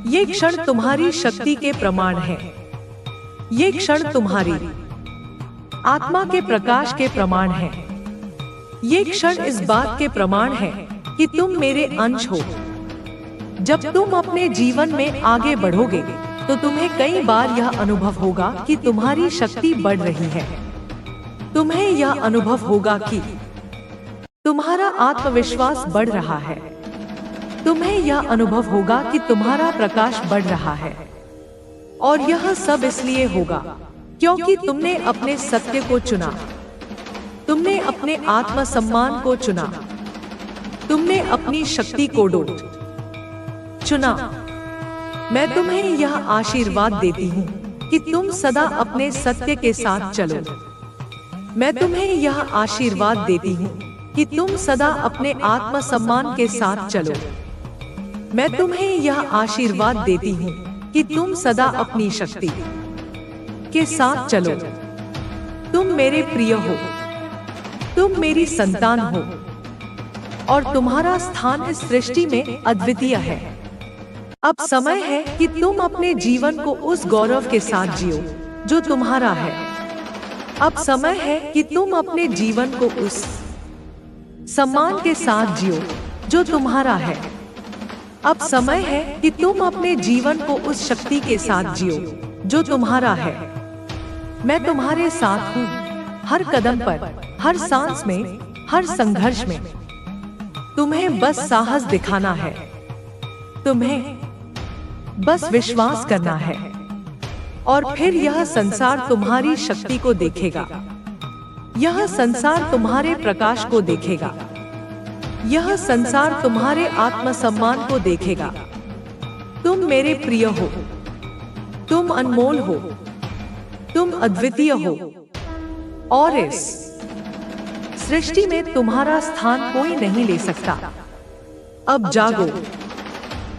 ये क्षण तुम्हारी शक्ति के प्रमाण है। ये क्षण तुम्हारी आत्मा के प्रकाश के प्रमाण है। ये क्षण इस बात के प्रमाण है कि तुम मेरे अंश हो। जब तुम अपने जीवन में आगे बढ़ोगे तो तुम्हें कई बार यह अनुभव होगा कि तुम्हारी शक्ति बढ़ रही है। तुम्हें यह अनुभव होगा कि तुम्हारा आत्मविश्वास बढ़ रहा है। तुम्हें यह अनुभव होगा कि तुम्हारा प्रकाश बढ़ रहा है। और यह सब इसलिए होगा क्योंकि तुमने अपने सत्य को चुना, तुमने अपने आत्मसम्मान को चुना, तुमने अपनी शक्ति को चुना। मैं तुम्हें यह आशीर्वाद देती हूँ कि तुम सदा अपने सत्य के साथ चलो। मैं तुम्हें यह आशीर्वाद देती हूँ कि तुम सदा अपने आत्मसम्मान के साथ चलो। मैं तुम्हें यह आशीर्वाद देती हूँ कि तुम सदा अपनी शक्ति के साथ चलो। तुम मेरे प्रिय हो, तुम मेरी संतान हो और तुम्हारा स्थान इस सृष्टि में अद्वितीय है। अब समय है कि तुम अपने जीवन को उस गौरव के साथ जियो जो तुम्हारा है। अब समय है कि तुम अपने जीवन को उस सम्मान के साथ जियो जो तुम्हारा है। अब समय है कि तुम अपने जीवन को उस शक्ति के साथ जियो जो तुम्हारा है। मैं तुम्हारे साथ हूँ, हर कदम पर, हर सांस में, हर संघर्ष में। तुम्हें बस साहस दिखाना है, तुम्हें बस विश्वास करना है और फिर यह संसार तुम्हारी शक्ति को देखेगा। यह संसार तुम्हारे प्रकाश को देखेगा। यह संसार तुम्हारे आत्मसम्मान को देखेगा। तुम मेरे प्रिय हो, तुम अनमोल हो, तुम अद्वितीय हो और इस सृष्टि में तुम्हारा स्थान कोई नहीं ले सकता। अब जागो,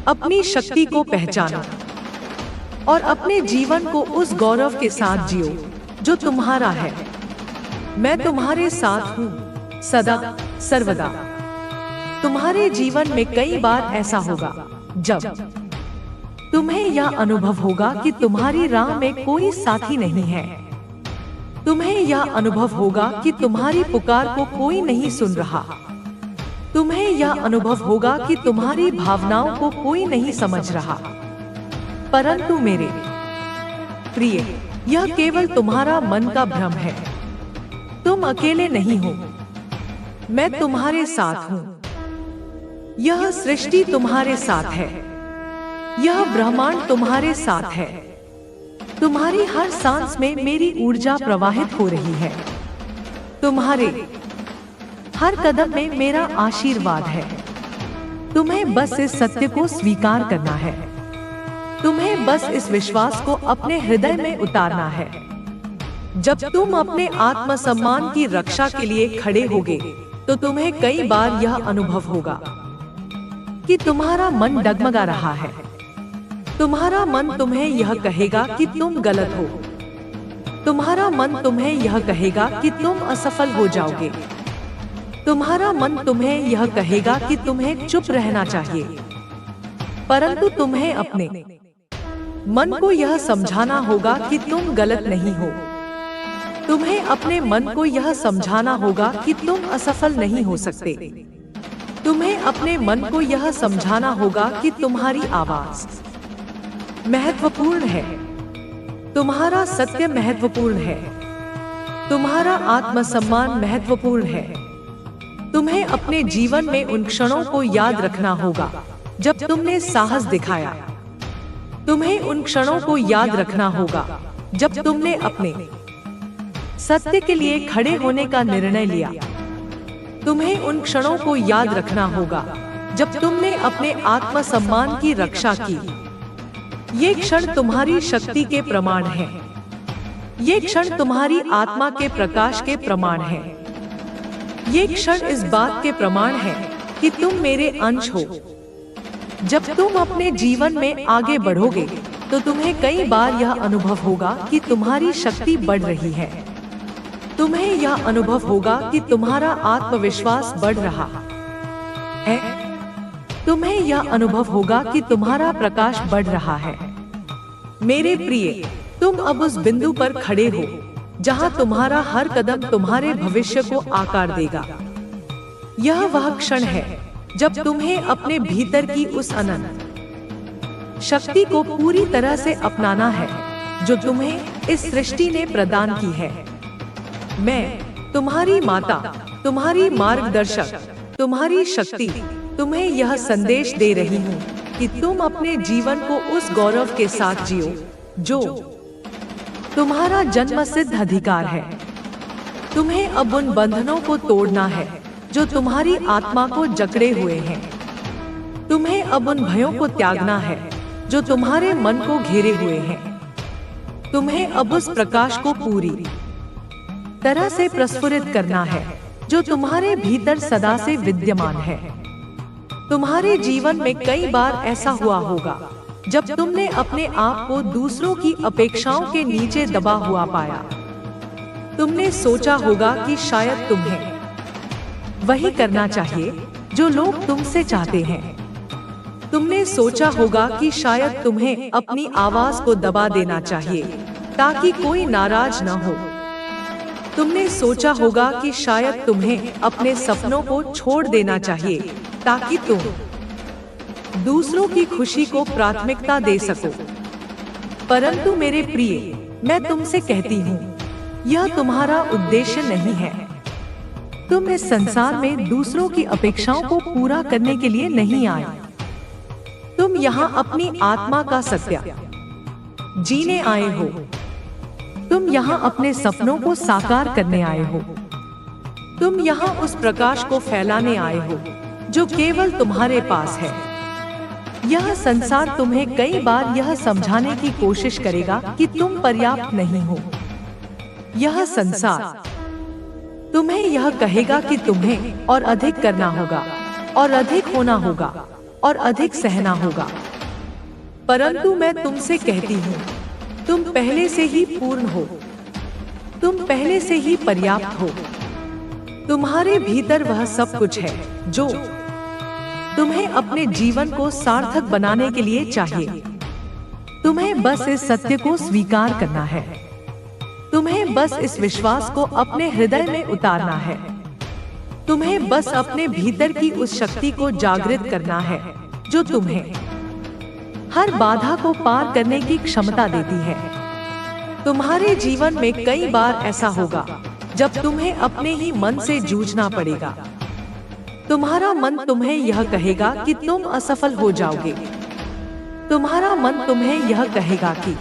अपनी शक्ति को पहचानो और अपने जीवन को उस गौरव के साथ जियो जो तुम्हारा है। मैं तुम्हारे साथ हूँ सदा सर्वदा। तुम्हारे जीवन में कई बार ऐसा होगा जब तुम्हें यह अनुभव होगा कि तुम्हारी राह में कोई साथी नहीं है। तुम्हें यह अनुभव होगा कि तुम्हारी पुकार को कोई नहीं सुन रहा। तुम्हें यह अनुभव होगा कि तुम्हारी भावनाओं को कोई नहीं समझ रहा। परंतु मेरे प्रिय, यह केवल तुम्हारा मन का भ्रम है। तुम अकेले नहीं हो, मैं तुम्हारे साथ हूँ। यह सृष्टि तुम्हारे साथ है, यह ब्रह्मांड तुम्हारे साथ है। तुम्हारी हर सांस में मेरी ऊर्जा प्रवाहित हो रही है। तुम्हारे हर कदम में मेरा आशीर्वाद है। तुम्हें बस इस सत्य को स्वीकार करना है। तुम्हें बस इस विश्वास को अपने हृदय में उतारना है। जब तुम अपने आत्मसम्मान की रक्षा के लिए खड़े होगे तो तुम्हें कई बार यह अनुभव होगा कि तुम्हारा मन डगमगा रहा है। तुम्हारा मन तुम्हें यह कहेगा कि तुम गलत हो। तुम्हारा मन तुम्हें यह कहेगा कि तुम असफल हो जाओगे। तुम्हारा मन तुम्हें यह कहेगा कि तुम्हें चुप रहना चाहिए। परंतु तुम्हें अपने मन को यह समझाना होगा कि तुम गलत नहीं हो। तुम्हें अपने मन को यह समझाना होगा कि तुम असफल नहीं हो सकते। तुम्हें अपने मन को यह समझाना होगा कि तुम्हारी आवाज महत्वपूर्ण है, तुम्हारा सत्य महत्वपूर्ण है, तुम्हारा आत्मसम्मान महत्वपूर्ण है। तुम्हें अपने जीवन में उन क्षणों को याद रखना होगा जब तुमने साहस दिखाया। तुम्हें उन क्षणों को याद रखना होगा जब तुमने अपने सत्य के लिए खड़े होने का निर्णय लिया। तुम्हें उन क्षणों को याद रखना होगा जब तुमने अपने आत्मसम्मान की रक्षा की। ये क्षण तुम्हारी शक्ति के प्रमाण हैं। ये क्षण तुम्हारी आत्मा के प्रकाश के प्रमाण हैं। ये क्षण इस बात के प्रमाण है कि तुम मेरे अंश हो। जब तुम अपने जीवन में आगे बढ़ोगे तो तुम्हें कई बार यह अनुभव होगा कि तुम्हारी शक्ति बढ़ रही है। तुम्हें यह अनुभव होगा कि तुम्हारा आत्मविश्वास बढ़ रहा है। तुम्हें यह अनुभव होगा कि तुम्हारा प्रकाश बढ़ रहा है। मेरे प्रिय, तुम अब उस बिंदु पर खड़े हो जहां तुम्हारा हर कदम तुम्हारे भविष्य को आकार देगा। यह वह क्षण है जब तुम्हें अपने भीतर की उस अनंत शक्ति को पूरी तरह से अपनाना है जो तुम्हें इस सृष्टि ने प्रदान की है। मैं तुम्हारी माता, तुम्हारी मार्गदर्शक, तुम्हारी शक्ति तुम्हें यह संदेश दे रही हूँ कि तुम अपने जीवन को उस गौरव के साथ जियो जो तुम्हारा जन्मसिद्ध अधिकार है। तुम्हें अब उन बंधनों को तोड़ना है जो तुम्हारी आत्मा को जकड़े हुए हैं। तुम्हें अब उन भयों को त्यागना है जो तुम्हारे मन को घेरे हुए हैं। तुम्हें अब उस प्रकाश को पूरी तरह से प्रस्फुरित करना है जो तुम्हारे भीतर सदा से विद्यमान है। तुम्हारे जीवन में कई बार ऐसा हुआ होगा जब तुमने अपने आप को दूसरों की अपेक्षाओं के नीचे दबा हुआ पाया। तुमने सोचा होगा कि शायद तुम्हें वही करना चाहिए जो लोग तुमसे चाहते हैं। तुमने सोचा होगा कि शायद तुम्हें अपनी आवाज को दबा देना चाहिए ताकि कोई नाराज न हो। तुमने सोचा होगा कि शायद तुम्हें अपने सपनों को छोड़ देना चाहिए ताकि तुम दूसरों की खुशी को प्राथमिकता दे सको। परंतु मेरे प्रिय, मैं तुमसे कहती हूँ, यह तुम्हारा उद्देश्य नहीं है। तुम इस संसार में दूसरों की अपेक्षाओं को पूरा करने के लिए नहीं आए। तुम यहाँ अपनी आत्मा का सत्य जीने आए हो। तुम यहाँ अपने सपनों को साकार करने आए हो। तुम यहाँ उस प्रकाश को फैलाने आए हो जो केवल तुम्हारे पास है। यह संसार तुम्हें कई बार यह समझाने की कोशिश करेगा कि तुम पर्याप्त नहीं हो। यह संसार तुम्हें यह कहेगा कि तुम्हें और अधिक करना होगा, और अधिक होना होगा, और अधिक सहना होगा। परंतु मैं तुमसे कहती हूँ, तुम पहले से ही पूर्ण हो। तुम पहले से ही पर्याप्त हो। तुम्हारे भीतर वह सब कुछ है जो तुम्हें अपने जीवन को सार्थक बनाने के लिए चाहिए। तुम्हें बस इस सत्य को स्वीकार करना है। तुम्हें बस इस विश्वास को अपने हृदय में उतारना है। तुम्हें बस अपने भीतर की उस शक्ति को जागृत करना है जो तुम्हें हर बाधा को पार करने की क्षमता देती है। तुम्हारे जीवन में कई बार ऐसा होगा जब तुम्हें अपने ही मन से जूझना पड़ेगा। तुम्हारा मन तुम्हें यह कहेगा कि तुम असफल हो जाओगे। तुम्हारा मन तुम्हें यह कहेगा कि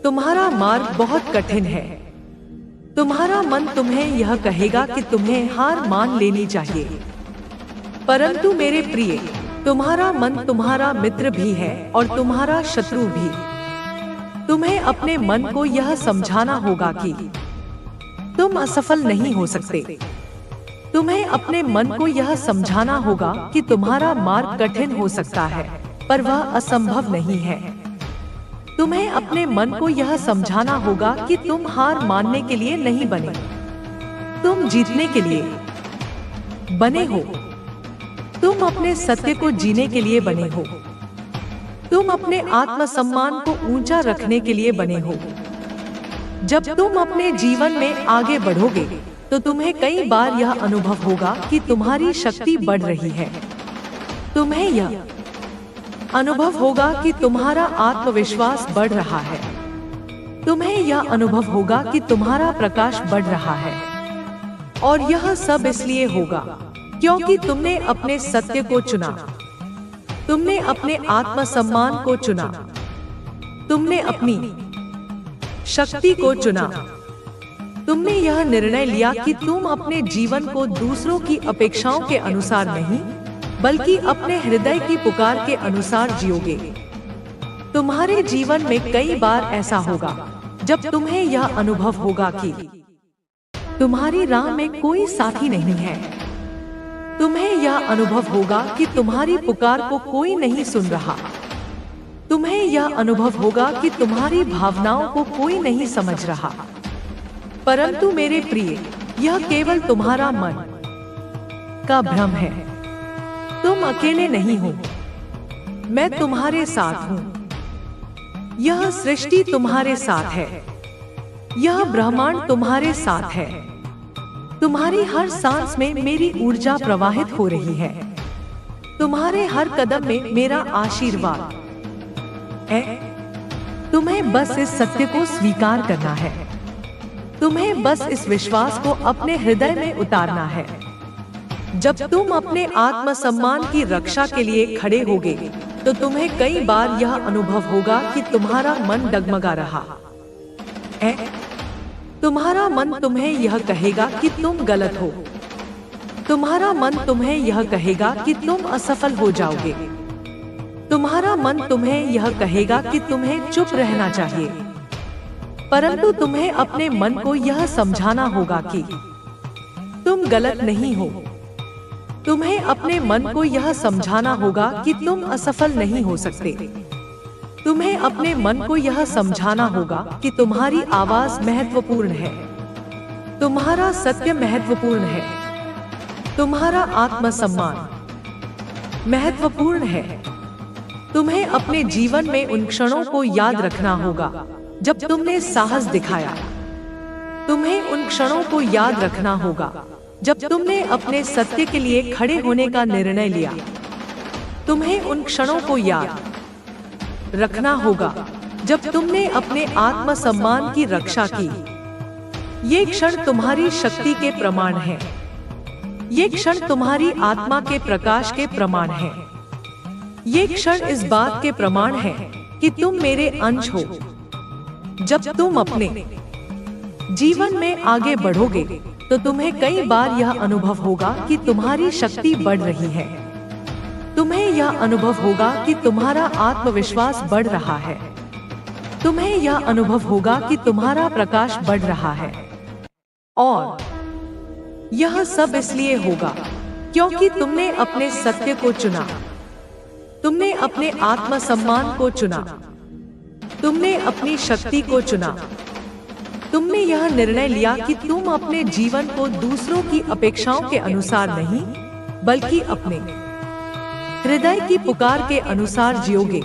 तुम्हारा मार्ग बहुत कठिन है। तुम्हारा मन तुम्हें यह कहेगा कि तुम्हें हार मान लेनी चाहिए। परंतु मेरे प्रिय, तुम्हारा मन तुम्हारा मित्र भी है और तुम्हारा शत्रु भी। तुम्हें अपने मन को यह समझाना होगा कि तुम असफल नहीं हो सकते। तुम्हें अपने मन को यह समझाना होगा कि तुम्हारा मार्ग कठिन हो सकता है, पर वह असंभव नहीं है। तुम्हें अपने मन को यह समझाना होगा कि तुम हार मानने के लिए नहीं बने, तुम जीतने के लिए बने हो। तुम अपने सत्य को जीने के लिए बने हो। तुम अपने आत्मसम्मान को ऊंचा रखने के लिए बने हो। जब तुम अपने जीवन में आगे बढ़ोगे तो तुम्हें कई बार यह अनुभव होगा कि तुम्हारी शक्ति बढ़ रही है। तुम्हें यह अनुभव होगा कि तुम्हारा आत्मविश्वास बढ़ रहा है। तुम्हें यह अनुभव होगा कि तुम्हारा प्रकाश बढ़ रहा है। और यह सब इसलिए होगा क्योंकि तुमने अपने सत्य को चुना। तुमने अपने आत्मसम्मान को चुना। तुमने अपनी शक्ति को चुना। तुमने यह निर्णय लिया कि तुम अपने जीवन को दूसरों की अपेक्षाओं के अनुसार नहीं, बल्कि अपने हृदय की पुकार के अनुसार जियोगे। तुम्हारे जीवन में कई बार ऐसा होगा जब तुम्हें यह अनुभव होगा कि तुम्हारी राह में कोई साथी नहीं है। तुम्हें यह अनुभव होगा कि तुम्हारी पुकार को कोई नहीं सुन रहा। तुम्हें यह अनुभव होगा कि तुम्हारी भावनाओं को कोई नहीं समझ रहा। परंतु मेरे प्रिय, यह केवल तुम्हारा मन का भ्रम है। तुम अकेले नहीं हो। मैं तुम्हारे साथ हूँ। यह सृष्टि तुम्हारे साथ है। यह ब्रह्मांड तुम्हारे साथ है। तुम्हारी हर सांस में मेरी ऊर्जा प्रवाहित हो रही है। तुम्हारे हर कदम में मेरा आशीर्वाद है। तुम्हें बस इस सत्य को स्वीकार करना है। तुम्हें बस इस विश्वास को अपने हृदय में उतारना है। जब तुम अपने आत्मसम्मान की रक्षा के लिए खड़े होगे, तो तुम्हें कई बार यह अनुभव होगा कि तुम्हारा मन डगमगा रहा है। तुम्हारा मन तुम्हें यह कहेगा कि तुम गलत हो। तुम्हारा मन तुम्हें यह कहेगा कि तुम असफल हो जाओगे। तुम्हारा मन तुम्हें यह कहेगा कि तुम्हें चुप रहना चाहिए। परंतु तुम्हें अपने मन को यह समझाना होगा कि तुम गलत नहीं हो। तुम्हें अपने मन को यह समझाना होगा कि तुम असफल नहीं हो सकते। तुम्हें अपने मन को यह समझाना होगा कि तुम्हारी आवाज महत्वपूर्ण है। तुम्हारा सत्य महत्वपूर्ण है। तुम्हारा आत्मसम्मान महत्वपूर्ण है। तुम्हें अपने जीवन में उन क्षणों को याद रखना होगा जब तुमने साहस दिखाया। तुम्हें उन क्षणों को याद रखना होगा जब तुमने अपने सत्य के लिए खड़े होने का निर्णय लिया। तुम्हें उन क्षणों को याद रखना होगा जब तुमने अपने आत्मसम्मान की रक्षा की। ये क्षण तुम्हारी शक्ति के प्रमाण है। ये क्षण तुम्हारी आत्मा के प्रकाश के प्रमाण है। ये क्षण इस बात के प्रमाण है कि तुम मेरे अंश हो। जब तुम अपने जीवन में आगे बढ़ोगे, तो तुम्हें कई बार यह अनुभव होगा कि तुम्हारी शक्ति बढ़ रही है। तुम्हें यह अनुभव होगा कि तुम्हारा आत्मविश्वास बढ़ रहा है। तुम्हें यह अनुभव होगा कि तुम्हारा प्रकाश बढ़ रहा है। और यह सब इसलिए होगा क्योंकि तुमने अपने सत्य को चुना। तुमने अपने आत्मसम्मान को चुना। तुमने अपनी शक्ति को चुना। तुमने यह निर्णय लिया कि तुम अपने जीवन को दूसरों की अपेक्षाओं के अनुसार नहीं, बल्कि अपने हृदय की पुकार के अनुसार जियोगे।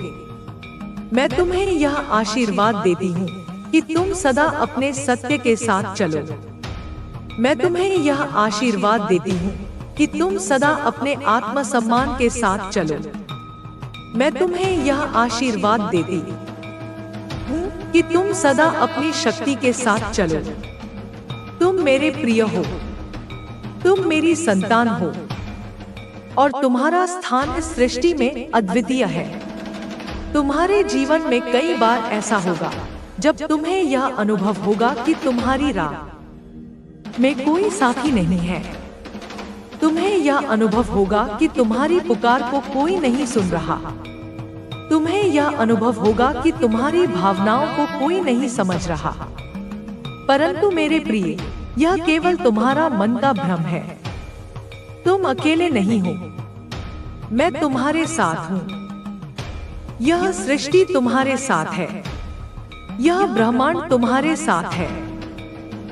मैं तुम्हें यह आशीर्वाद देती हूँ कि तुम सदा अपने सत्य के साथ चलो। मैं तुम्हें यह आशीर्वाद देती हूँ कि तुम सदा अपने आत्मसम्मान के साथ चलो। मैं तुम्हें यह आशीर्वाद देती हूँ कि तुम सदा अपनी शक्ति के साथ चलो। तुम मेरे प्रिय हो। तुम मेरी संतान हो। और तुम्हारा स्थान इस सृष्टि में अद्वितीय है। तुम्हारे जीवन में कई बार ऐसा होगा जब तुम्हें यह अनुभव होगा कि तुम्हारी राह में कोई साथी नहीं है। तुम्हें यह अनुभव होगा कि तुम्हारी पुकार को कोई नहीं सुन रहा। तुम्हें यह अनुभव होगा कि तुम्हारी भावनाओं को कोई नहीं समझ रहा। परंतु मेरे प्रिय, यह केवल तुम्हारा मन का भ्रम है। तुम अकेले नहीं हो। मैं तुम्हारे साथ हूँ। यह सृष्टि तुम्हारे साथ है। यह ब्रह्मांड तुम्हारे साथ है।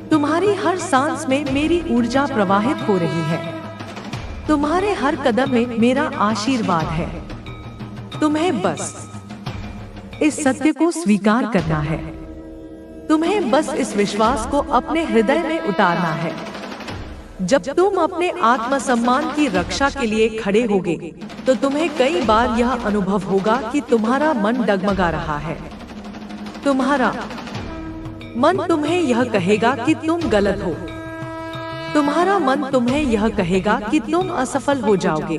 तुम्हारी हर सांस में मेरी ऊर्जा प्रवाहित हो रही है। तुम्हारे हर कदम में मेरा आशीर्वाद है। तुम्हें बस इस सत्य को स्वीकार करना है। तुम्हें बस इस विश्वास को अपने हृदय में उतारना है। जब तुम अपने आत्मसम्मान की रक्षा के लिए खड़े होगे, तो तुम्हें कई बार यह अनुभव होगा कि तुम्हारा मन डगमगा रहा है। तुम्हारा मन तुम्हें यह कहेगा कि तुम गलत हो। तुम्हारा मन तुम्हें यह कहेगा कि तुम असफल हो जाओगे।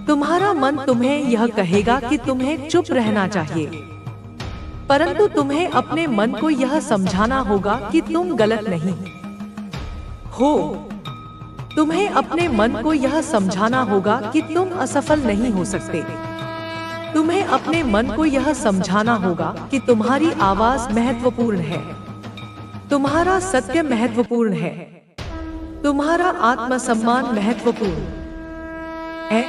तुम्हारा मन तुम्हें यह कहेगा कि तुम्हें चुप रहना चाहिए। परंतु तुम्हें अपने मन को यह समझाना होगा कि तुम गलत नहीं हो। तुम्हें अपने मन को यह समझाना होगा कि तुम असफल नहीं हो सकते। तुम्हें अपने मन को यह समझाना होगा कि तुम्हारी आवाज महत्वपूर्ण है। तुम्हारा सत्य महत्वपूर्ण है। तुम्हारा आत्मसम्मान महत्वपूर्ण है।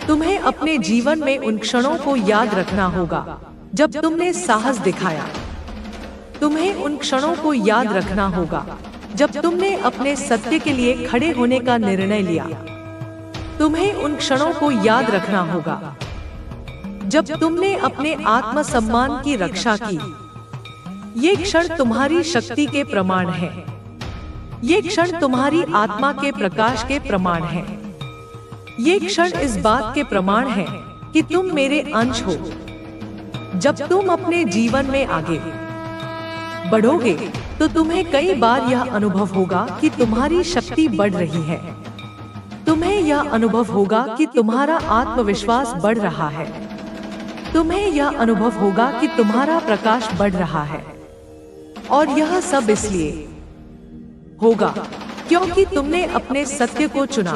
तुम्हें अपने जीवन में उन क्षणों को याद रखना होगा जब तुमने साहस दिखाया। तुम्हें उन क्षणों को याद रखना होगा जब तुमने अपने सत्य के लिए खड़े होने का निर्णय लिया। तुम्हें उन क्षणों को याद रखना होगा जब तुमने अपने आत्मसम्मान की रक्षा की। ये क्षण तुम्हारी शक्ति के प्रमाण है। ये क्षण तुम्हारी आत्मा के प्रकाश के प्रमाण है। ये क्षण इस बात के प्रमाण है कि तुम मेरे अंश हो। जब तुम अपने जीवन में आगे बढ़ोगे तो तुम्हें कई बार यह अनुभव होगा कि तुम्हारी शक्ति बढ़ रही है। तुम्हें यह अनुभव होगा कि तुम्हारा आत्मविश्वास बढ़ रहा है। तुम्हें यह अनुभव होगा कि तुम्हारा प्रकाश बढ़ रहा है। और यह सब इसलिए होगा क्योंकि तुमने अपने सत्य को चुना,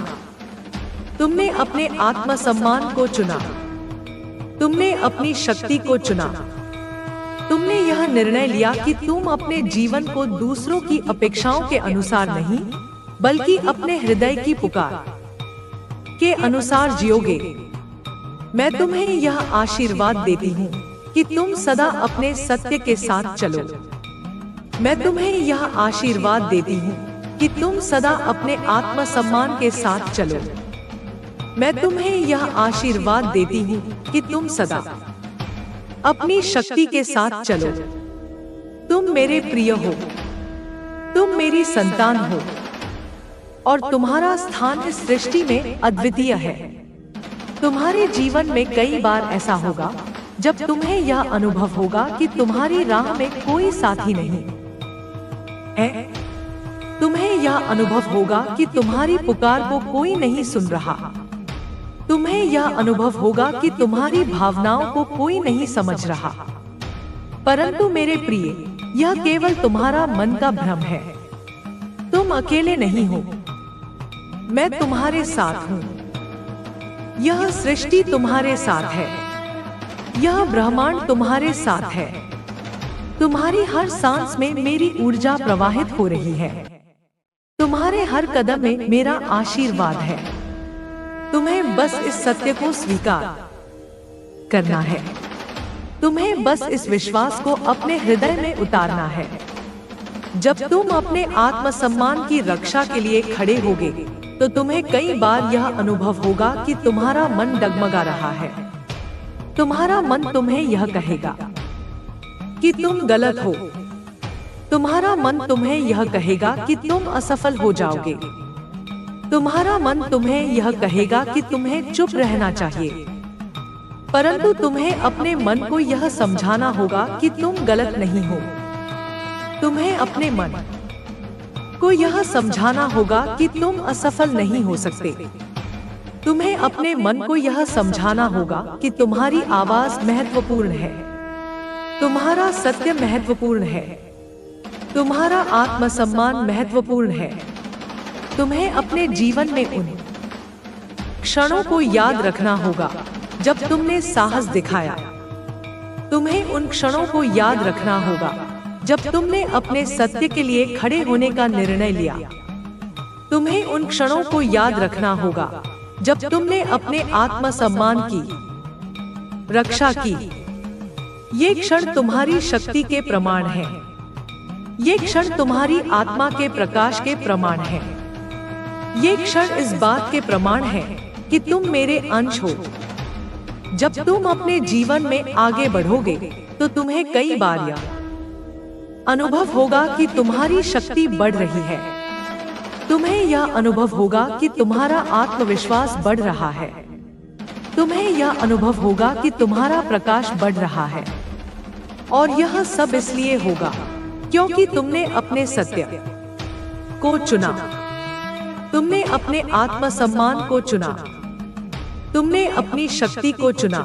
तुमने अपने आत्मसम्मान को चुना, तुमने अपनी शक्ति को चुना। तुमने यह निर्णय लिया कि तुम अपने जीवन को दूसरों की अपेक्षाओं के अनुसार नहीं, बल्कि अपने हृदय की पुकार के अनुसार जियोगे। मैं तुम्हें यह आशीर्वाद देती हूँ कि तुम सदा अपने सत्य के साथ चलो। मैं तुम्हें यह आशीर्वाद देती हूँ कि तुम सदा अपने आत्मसम्मान के साथ चलो। मैं तुम्हें यह आशीर्वाद देती हूँ कि तुम सदा अपनी शक्ति के साथ चलो। तुम मेरे प्रिय हो, तुम मेरी संतान हो, और तुम्हारा स्थान इस सृष्टि में अद्वितीय है। तुम्हारे जीवन में कई बार ऐसा होगा जब तुम्हें यह अनुभव होगा कि तुम्हारी राह में कोई साथी नहीं है। तुम्हें यह अनुभव होगा कि तुम्हारी पुकार को कोई नहीं सुन रहा। तुम्हें यह अनुभव होगा कि तुम्हारी भावनाओं को कोई नहीं समझ रहा। परंतु मेरे प्रिय, यह केवल तुम्हारा मन का भ्रम है। तुम अकेले नहीं हो, मैं तुम्हारे साथ हूँ। यह सृष्टि तुम्हारे साथ है, यह ब्रह्मांड तुम्हारे साथ है। तुम्हारी हर सांस में मेरी ऊर्जा प्रवाहित हो रही है। तुम्हारे हर कदम में मेरा आशीर्वाद है। तुम्हें बस इस सत्य को स्वीकार करना है। तुम्हें बस इस विश्वास को अपने हृदय में उतारना है। जब तुम अपने आत्मसम्मान की रक्षा के लिए खड़े होगे तो तुम्हें कई बार यह अनुभव होगा कि तुम्हारा मन डगमगा रहा है। तुम्हारा मन तुम्हें यह कहेगा कि तुम गलत हो। तुम्हारा मन तुम्हें यह कहेगा कि तुम असफल हो जाओगे। तुम्हारा मन तुम्हें यह कहेगा कि तुम्हें चुप रहना चाहिए। परंतु तुम्हें अपने मन को यह समझाना होगा कि तुम गलत नहीं हो। तुम्हें अपने मन को यह समझाना होगा कि तुम असफल नहीं हो सकते। तुम्हें अपने मन को यह समझाना होगा कि तुम्हारी आवाज महत्वपूर्ण है, तुम्हारा सत्य महत्वपूर्ण है, तुम्हारा आत्मसम्मान महत्वपूर्ण है। तुम्हें अपने जीवन में उन क्षणों को याद रखना होगा जब तुमने साहस दिखाया। तुम्हें उन क्षणों को याद रखना होगा जब तुमने अपने सत्य के लिए खड़े होने का निर्णय लिया। तुम्हें उन क्षणों को याद रखना होगा जब तुमने अपने आत्मसम्मान की रक्षा की। ये क्षण तुम्हारी शक्ति के प्रमाण हैं। ये क्षण तुम्हारी आत्मा के प्रकाश के प्रमाण हैं। ये क्षण इस बात के प्रमाण है कि तुम मेरे अंश हो। जब तुम अपने जीवन में आगे बढ़ोगे तो तुम्हें कई बार यह अनुभव होगा कि तुम्हारी शक्ति बढ़ रही है। तुम्हें यह अनुभव होगा कि तुम्हारा आत्मविश्वास बढ़ रहा है। तुम्हें यह अनुभव होगा कि तुम्हारा प्रकाश बढ़ रहा है। और यह सब इसलिए होगा क्योंकि तुमने अपने सत्य को चुना। तुमने अपने आत्मसम्मान को चुना। तुमने अपनी शक्ति को चुना।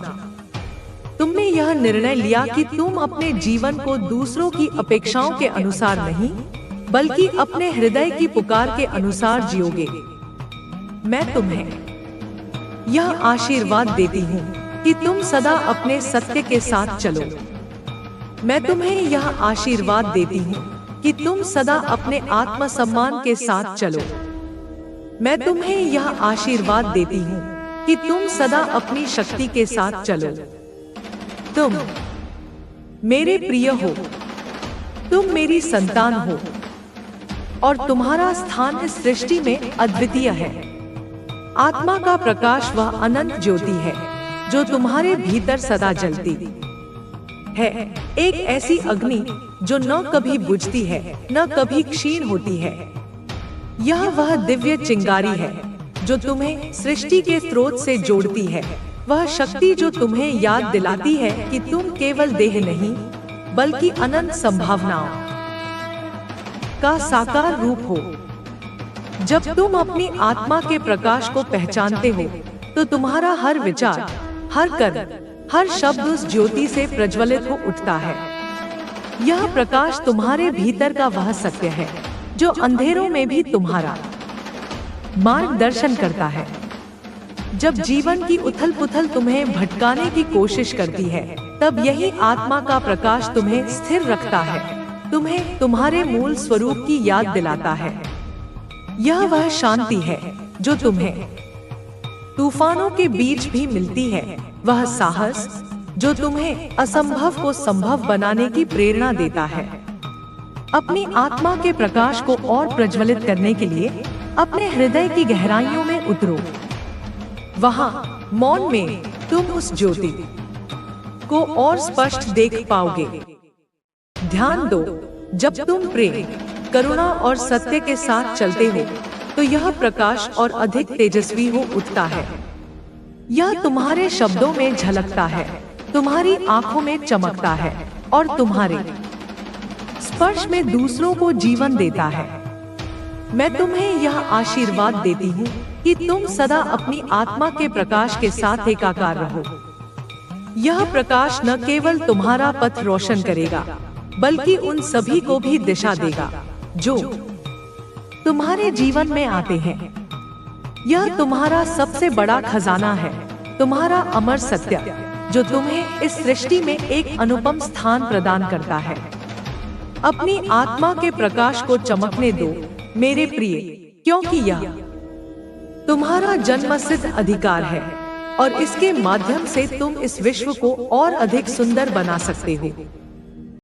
तुमने यह निर्णय लिया कि तुम अपने जीवन को दूसरों की अपेक्षाओं के अनुसार नहीं, बल्कि अपने हृदय की पुकार के अनुसार जियोगे। मैं तुम्हें यह आशीर्वाद देती हूँ कि तुम सदा अपने सत्य के साथ चलो। मैं तुम्हें यह आशीर्वाद देती हूँ कि तुम सदा अपने आत्मसम्मान के साथ चलो। मैं तुम्हें यह आशीर्वाद देती हूँ कि तुम सदा अपनी शक्ति के साथ चलो। तुम मेरे प्रिय हो, तुम मेरी संतान हो, और तुम्हारा स्थान इस सृष्टि में अद्वितीय है। आत्मा का प्रकाश वह अनंत ज्योति है जो तुम्हारे भीतर सदा जलती है। एक ऐसी अग्नि जो न कभी बुझती है न कभी क्षीण होती है। यह वह दिव्य चिंगारी है जो तुम्हें सृष्टि के स्रोत से जोड़ती है, वह शक्ति जो तुम्हें याद दिलाती है कि तुम केवल देह नहीं बल्कि अनंत संभावनाओं का साकार रूप हो। जब तुम अपनी आत्मा के प्रकाश को पहचानते हो तो तुम्हारा हर विचार, हर कर्म, हर शब्द उस ज्योति से प्रज्वलित हो उठता है। यह प्रकाश तुम्हारे भीतर का वह सत्य है जो अंधेरों में भी तुम्हारा मार्गदर्शन करता है। जब जीवन की उथल-पुथल तुम्हें भटकाने की कोशिश करती है, तब यही आत्मा का प्रकाश तुम्हें स्थिर रखता है, तुम्हें तुम्हारे मूल स्वरूप की याद दिलाता है। यह वह शांति है जो तुम्हें तूफानों के बीच भी मिलती है, वह साहस जो तुम्हें असंभव को संभव बनाने की प्रेरणा देता है। अपनी आत्मा के प्रकाश को और प्रज्वलित करने के लिए अपने हृदय की गहराइयों में उतरो। वहां मौन में तुम उस ज्योति को और स्पष्ट देख पाओगे। ध्यान दो, जब तुम प्रेम, करुणा और सत्य के साथ चलते हो तो यह प्रकाश और अधिक तेजस्वी हो उठता है। यह तुम्हारे शब्दों में झलकता है, तुम्हारी आंखों में चमकता है और तुम्हारे स्पर्श में दूसरों को जीवन देता है। मैं तुम्हें यह आशीर्वाद देती हूँ कि तुम सदा अपनी आत्मा के प्रकाश के साथ एकाकार रहो। यह प्रकाश न केवल तुम्हारा पथ रोशन करेगा बल्कि उन सभी को भी दिशा देगा जो तुम्हारे जीवन में आते हैं। यह तुम्हारा सबसे बड़ा खजाना है, तुम्हारा अमर सत्य जो तुम्हें इस सृष्टि में एक अनुपम स्थान प्रदान करता है। अपनी आत्मा के प्रकाश को चमकने दो मेरे प्रिय, क्योंकि यह तुम्हारा जन्मसिद्ध अधिकार है और इसके माध्यम से तुम इस विश्व को और अधिक सुंदर बना सकते हो।